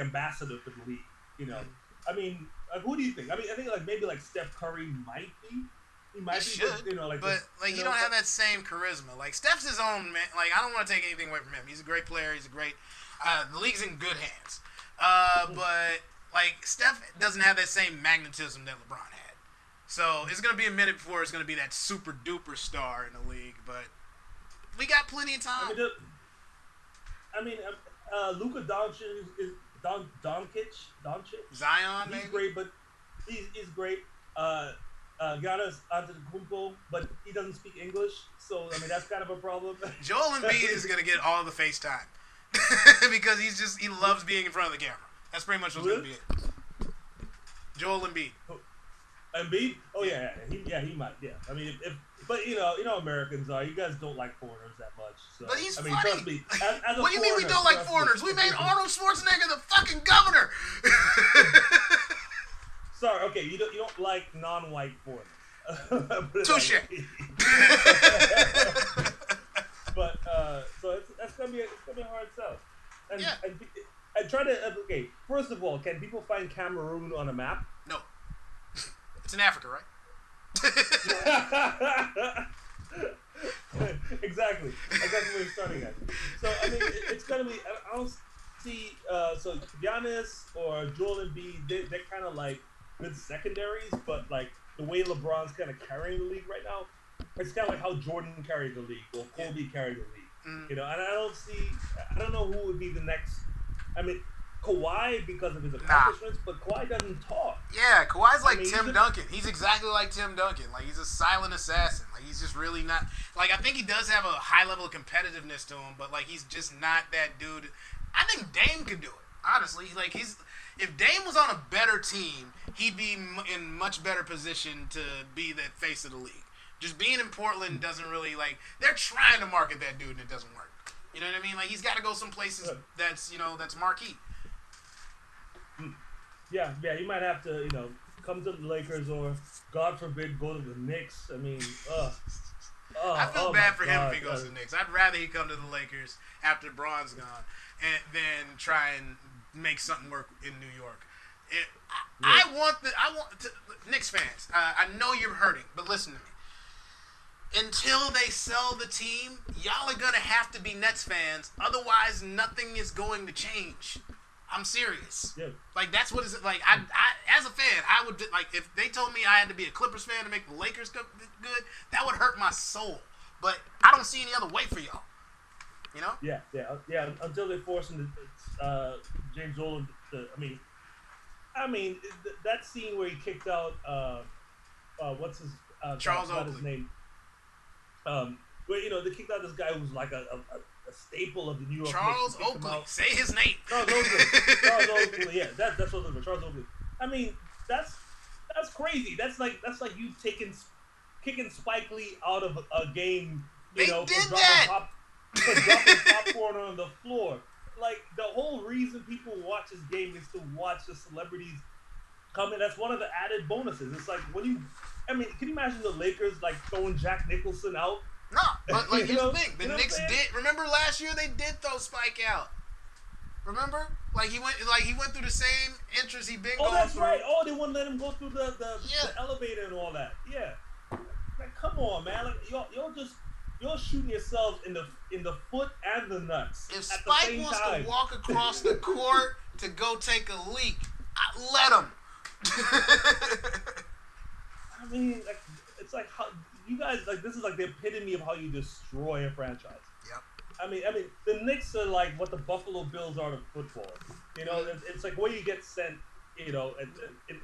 ambassador for the league. You know, I mean, who do you think? I mean, I think like maybe like Steph Curry might be. He might He be, should, you know, like. but like you he know, don't have that same charisma. Like Steph's his own man. Like I don't want to take anything away from him. He's a great player. He's a great. The league's in good hands. But like Steph doesn't have that same magnetism that LeBron had. So it's gonna be a minute before it's gonna be that super duper star in the league. But we got plenty of time. Luka Doncic is Doncic. Zion, He's maybe. great, but he's great. Giannis Antetokounmpo, but he doesn't speak English, so I mean that's kind of a problem. Joel Embiid is gonna get all the FaceTime because he loves being in front of the camera. That's pretty much what's gonna be it. Joel Embiid. Embiid? Oh yeah, he might. Yeah, I mean, but you know, Americans are. You guys don't like foreigners that much. So, But he's I mean, funny. trust me. As a What do you mean we foreigner, don't like trust me. foreigners? We made Arnold Schwarzenegger the fucking governor. Sorry, okay, you don't like non-white foreigners. Put it Touche. that way. But so that's gonna be a hard sell. And, Yeah. and try to okay. First of all, can people find Cameroon on a map? No, it's in Africa, right? Exactly. That's where we're starting at. So I mean, it's gonna be. I don't see. So Giannis or Joel Embiid, they're kind of like good secondaries, but like the way LeBron's kind of carrying the league right now, it's kind of like how Jordan carried the league or Kobe carried the league. You know, and I don't know who would be the next. I mean, Kawhi because of his accomplishments, but Kawhi doesn't talk. Yeah, Kawhi's like I mean, Tim Duncan. He's exactly like Tim Duncan. Like he's a silent assassin. Like he's just really not. Like I think he does have a high level of competitiveness to him, but like he's just not that dude. I think Dame could do it. Honestly, like if Dame was on a better team, he'd be in much better position to be the face of the league. Just being in Portland doesn't really they're trying to market that dude and it doesn't work. You know what I mean? Like he's got to go some places that's marquee. Yeah, he might have to, come to the Lakers or, God forbid, go to the Knicks. I mean, I feel bad for him God. if he goes to the Knicks. I'd rather he come to the Lakers after Bron's gone and then try and make something work in New York. I want Knicks fans. I know you're hurting, but listen to me. Until they sell the team, y'all are gonna have to be Nets fans. Otherwise, nothing is going to change. I'm serious. Yeah. Like that's what it's like. I as a fan, I would like if they told me I had to be a Clippers fan to make the Lakers good. That would hurt my soul. But I don't see any other way for y'all. You know? Yeah. Until they force him to James Dolan to. I mean that scene where he kicked out what's his Charles Oakley. Oakley. His name. Where they kicked out this guy who was like a staple of the New York Charles Knicks. They kicked him Oakley. out. Say his name. Charles Oakley. Yeah, that's what it was. Charles Oakley. I mean, that's crazy. That's like you kicking Spike Lee out of a game. They For did dropping popcorn on the floor. Like the whole reason people watch this game is to watch the celebrities come in. That's one of the added bonuses. It's like can you imagine the Lakers like throwing Jack Nicholson out? No, but like here's the thing: the you know Knicks what I'm saying? did. Remember last year they did throw Spike out. Remember, he went through the same entrance he been Oh, going that's through. right. Oh, they wouldn't let him go through the elevator and all that. Yeah. Like, come on, man. Like, you're shooting yourselves in the foot and the nuts. If at Spike the same wants time. to walk across the court to go take a leak, let him. I mean, like, it's like how you guys this is like the epitome of how you destroy a franchise. Yep. I mean, the Knicks are like what the Buffalo Bills are to football. It's like where you get sent, in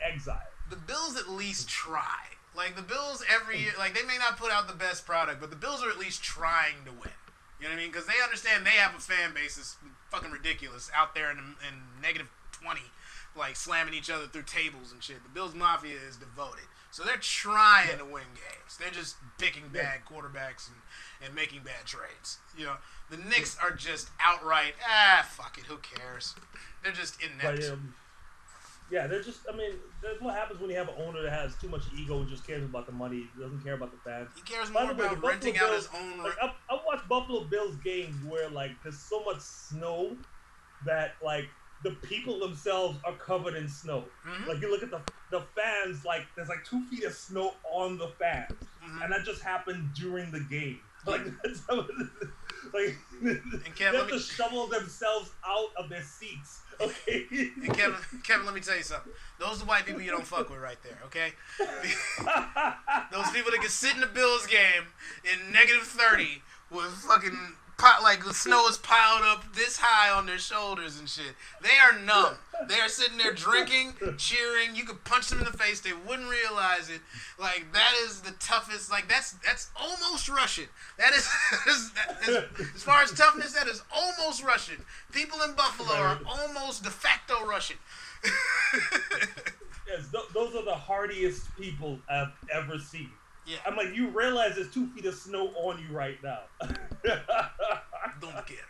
exile. the Bills at least try. Like, the Bills every year, like, they may not put out the best product, but the Bills are at least trying to win. You know what I mean? Because they understand they have a fan base that's fucking ridiculous out there in negative 20, like, slamming each other through tables and shit. The Bills Mafia is devoted. So they're trying to win games. They're just picking bad quarterbacks and making bad trades. You know, the Knicks are just outright, fuck it, who cares? They're just inept. But, yeah, they're just, I mean, that's what happens when you have an owner that has too much ego and just cares about the money, doesn't care about the fans. He cares more about renting out his own... Like, I've watched Buffalo Bills games where, like, there's so much snow that, like, the people themselves are covered in snow. Mm-hmm. Like, you look at the fans, like, there's, like, 2 feet of snow on the fans. Mm-hmm. And that just happened during the game. Like, that's how, like, they have to shovel themselves out of their seats. Okay. And Kevin, let me tell you something. Those are the white people you don't fuck with right there, okay? Those people that can sit in the Bills game in negative 30 with fucking like the snow is piled up this high on their shoulders and shit. They are numb. They are sitting there drinking, cheering. You could punch them in the face. They wouldn't realize it. Like, that is the toughest. Like, that's almost Russian. That is, as far as toughness, that is almost Russian. People in Buffalo are almost de facto Russian. Yes, those are the hardiest people I've ever seen. Yeah. I'm like, you realize there's 2 feet of snow on you right now. Don't care.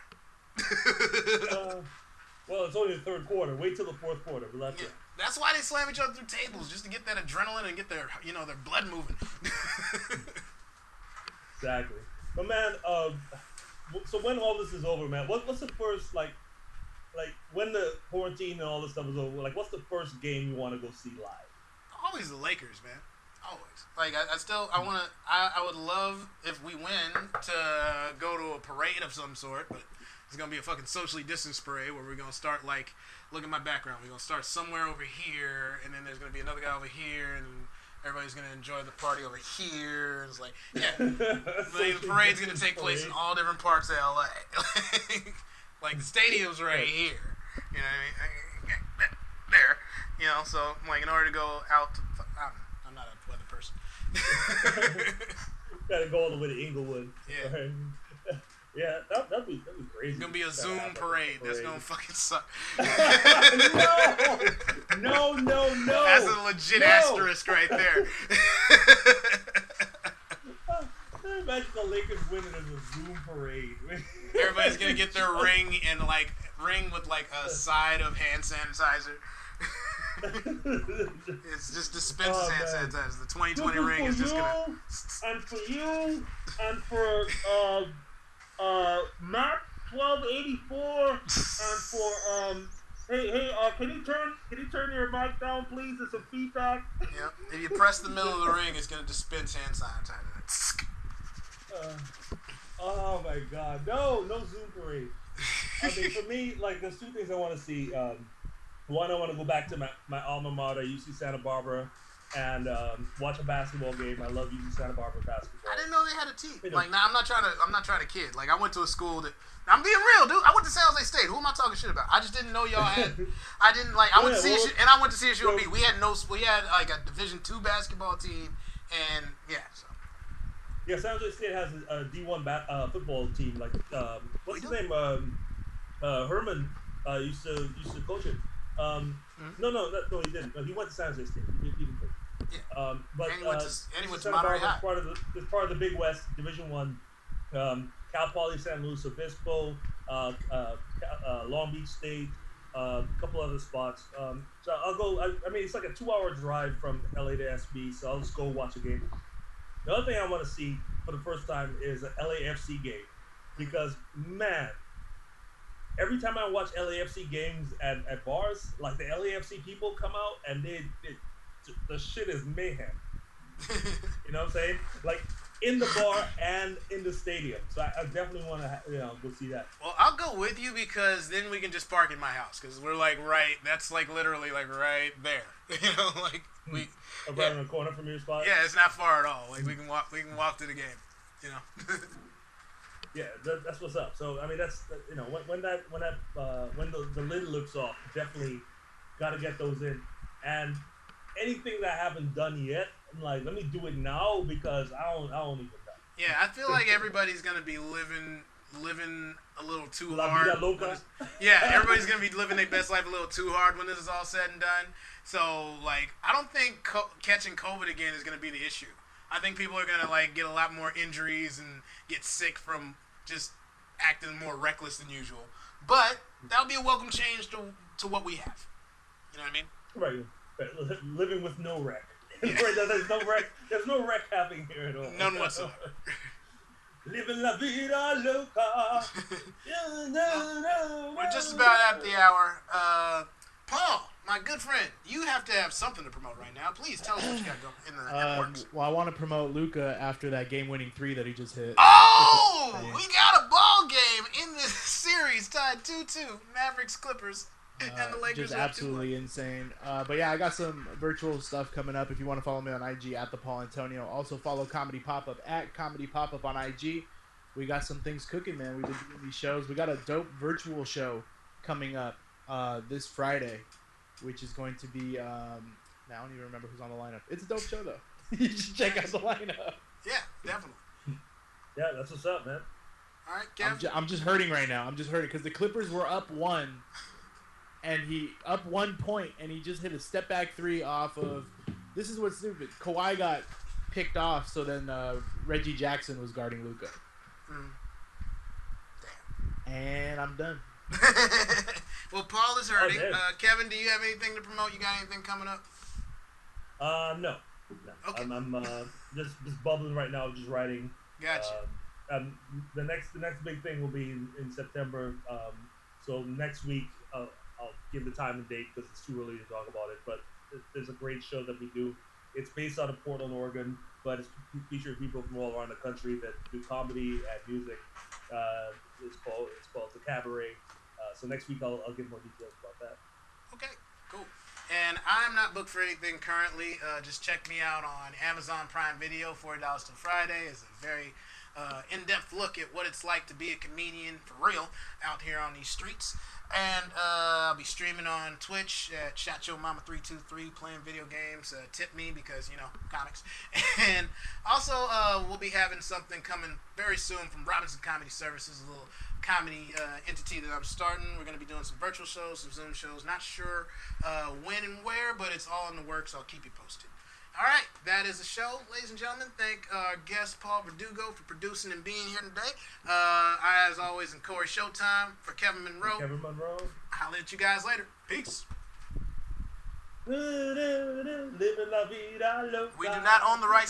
Well, it's only the third quarter. Wait till the fourth quarter. That's why they slam each other through tables, just to get that adrenaline and get their blood moving. Exactly. But man, so when all this is over, man, what's the first like when the quarantine and all this stuff is over? Like, what's the first game you want to go see live? Always the Lakers, man. Always. Like, I would love, if we win, to go to a parade of some sort, but it's going to be a fucking socially distanced parade where we're going to start, like, look at my background. We're going to start somewhere over here, and then there's going to be another guy over here, and everybody's going to enjoy the party over here. And it's like, yeah. The parade's going to take place in all different parts of L.A. Like, the stadium's right here. You know what I mean? There. You know, so, like, in order to go out, I'm not a weather person. Gotta go all the way to Inglewood. Yeah. Right? Yeah, that'd be crazy. It's gonna be a Zoom parade. That's gonna fucking suck. No. That's a legit asterisk right there. Imagine the Lakers winning as a Zoom parade. Everybody's gonna get their ring with like a side of hand sanitizer. It's just dispenses hand sanitizer. The 2020 ring is just gonna. And for you, and for Mac 1284, and for hey, can you turn your mic down, please? There's some feedback. Yep. If you press the middle of the ring, it's gonna dispense hand sanitizer. Oh my God, no Zoom parade. I mean, for me, like, there's 2 things I want to see. One, I want to go back to my alma mater, UC Santa Barbara, and watch a basketball game. I love UC Santa Barbara basketball. I didn't know they had a team. Like, now I'm not trying to kid. Like, I went to a school that. I'm being real, dude. I went to San Jose State. Who am I talking shit about? I just didn't know y'all had. I didn't like. I went to CSU, and I went to CSUB. We had like a Division II basketball team, and yeah. So. Yeah, San Jose State has a D1 football team. Like, what's his name? Herman used to coach it. No, he didn't. No, he went to San Jose State. He didn't coach. Yeah. But and he went to Monterey High. It's part of the Big West Division One. Cal Poly San Luis Obispo, Long Beach State, a couple other spots. So I'll go. I mean, it's like a 2-hour drive from LA to SB, so I'll just go watch a game. The other thing I want to see for the first time is an LAFC game, because man, every time I watch LAFC games at bars, like, the LAFC people come out and the shit is mayhem. You know what I'm saying? Like, in the bar and in the stadium. So I definitely want to go see that. Well, I'll go with you, because then we can just park in my house, because we're like that's like literally like right there. You know, like we right in the corner from your spot. Yeah, it's not far at all. Like, we can walk to the game. You know. Yeah, that's what's up. So I mean, that's when the lid lifts off, definitely got to get those in. And anything that I haven't done yet, I'm like, let me do it now because I don't even know. Yeah, I feel like everybody's gonna be living a little too La hard. vida loca. Yeah, everybody's gonna be living their best life a little too hard when this is all said and done. So, like, I don't think catching COVID again is gonna be the issue. I think people are gonna like get a lot more injuries and get sick from just acting more reckless than usual. But that'll be a welcome change to what we have. You know what I mean? Right. Living with no wreck. There's no wreck. There's no wreck happening here at all. None whatsoever. Living la vida loca. We're just about at the hour. Paul, my good friend, you have to have something to promote right now. Please tell us what you got going in the works. Well, I want to promote Luka after that game-winning 3 that he just hit. Oh, we got a ball game in this series tied 2-2. Mavericks Clippers. And the Lakers just absolutely insane. But yeah, I got some virtual stuff coming up. If you want to follow me on IG at the Paul Antonio, also follow Comedy Pop Up at Comedy Pop Up on IG. We got some things cooking, man. We've been doing these shows. We got a dope virtual show coming up this Friday, which is going to be. Now I don't even remember who's on the lineup. It's a dope show though. You should check out the lineup. Yeah, definitely. Yeah, that's what's up, man. All right, Kev. I'm just hurting right now. I'm just hurting because the Clippers were up 1. And he up 1 point, and he just hit a step back 3 off of. This is what's stupid. Kawhi got picked off, so then Reggie Jackson was guarding Luka. And I'm done. Well, Paul is hurting. damn. Kevin, do you have anything to promote? You got anything coming up? No. Okay. I'm just bubbling right now, just writing. Gotcha. The next big thing will be in September. So next week, I'll give the time and date because it's too early to talk about it. But there's a great show that we do. It's based out of Portland, Oregon, but it's featuring people from all around the country that do comedy and music. It's called The Cabaret. So next week I'll give more details about that. Okay, cool. And I'm not booked for anything currently. Just check me out on Amazon Prime Video. $40 till Friday is a very in-depth look at what it's like to be a comedian for real out here on these streets. And I'll be streaming on Twitch at ShotYourMama323 playing video games. Tip me because, you know, comics. And also we'll be having something coming very soon from Robinson Comedy Services, a little comedy entity that I'm starting. We're going to be doing some virtual shows, some Zoom shows. Not sure when and where, but it's all in the works. I'll keep you posted. All right, that is the show, ladies and gentlemen. Thank our guest Paul Verdugo for producing and being here today. I, as always, am Corey Showtime for Kevin Monroe. I'll let you guys later. Peace. Living la vida loca. We do not own the rights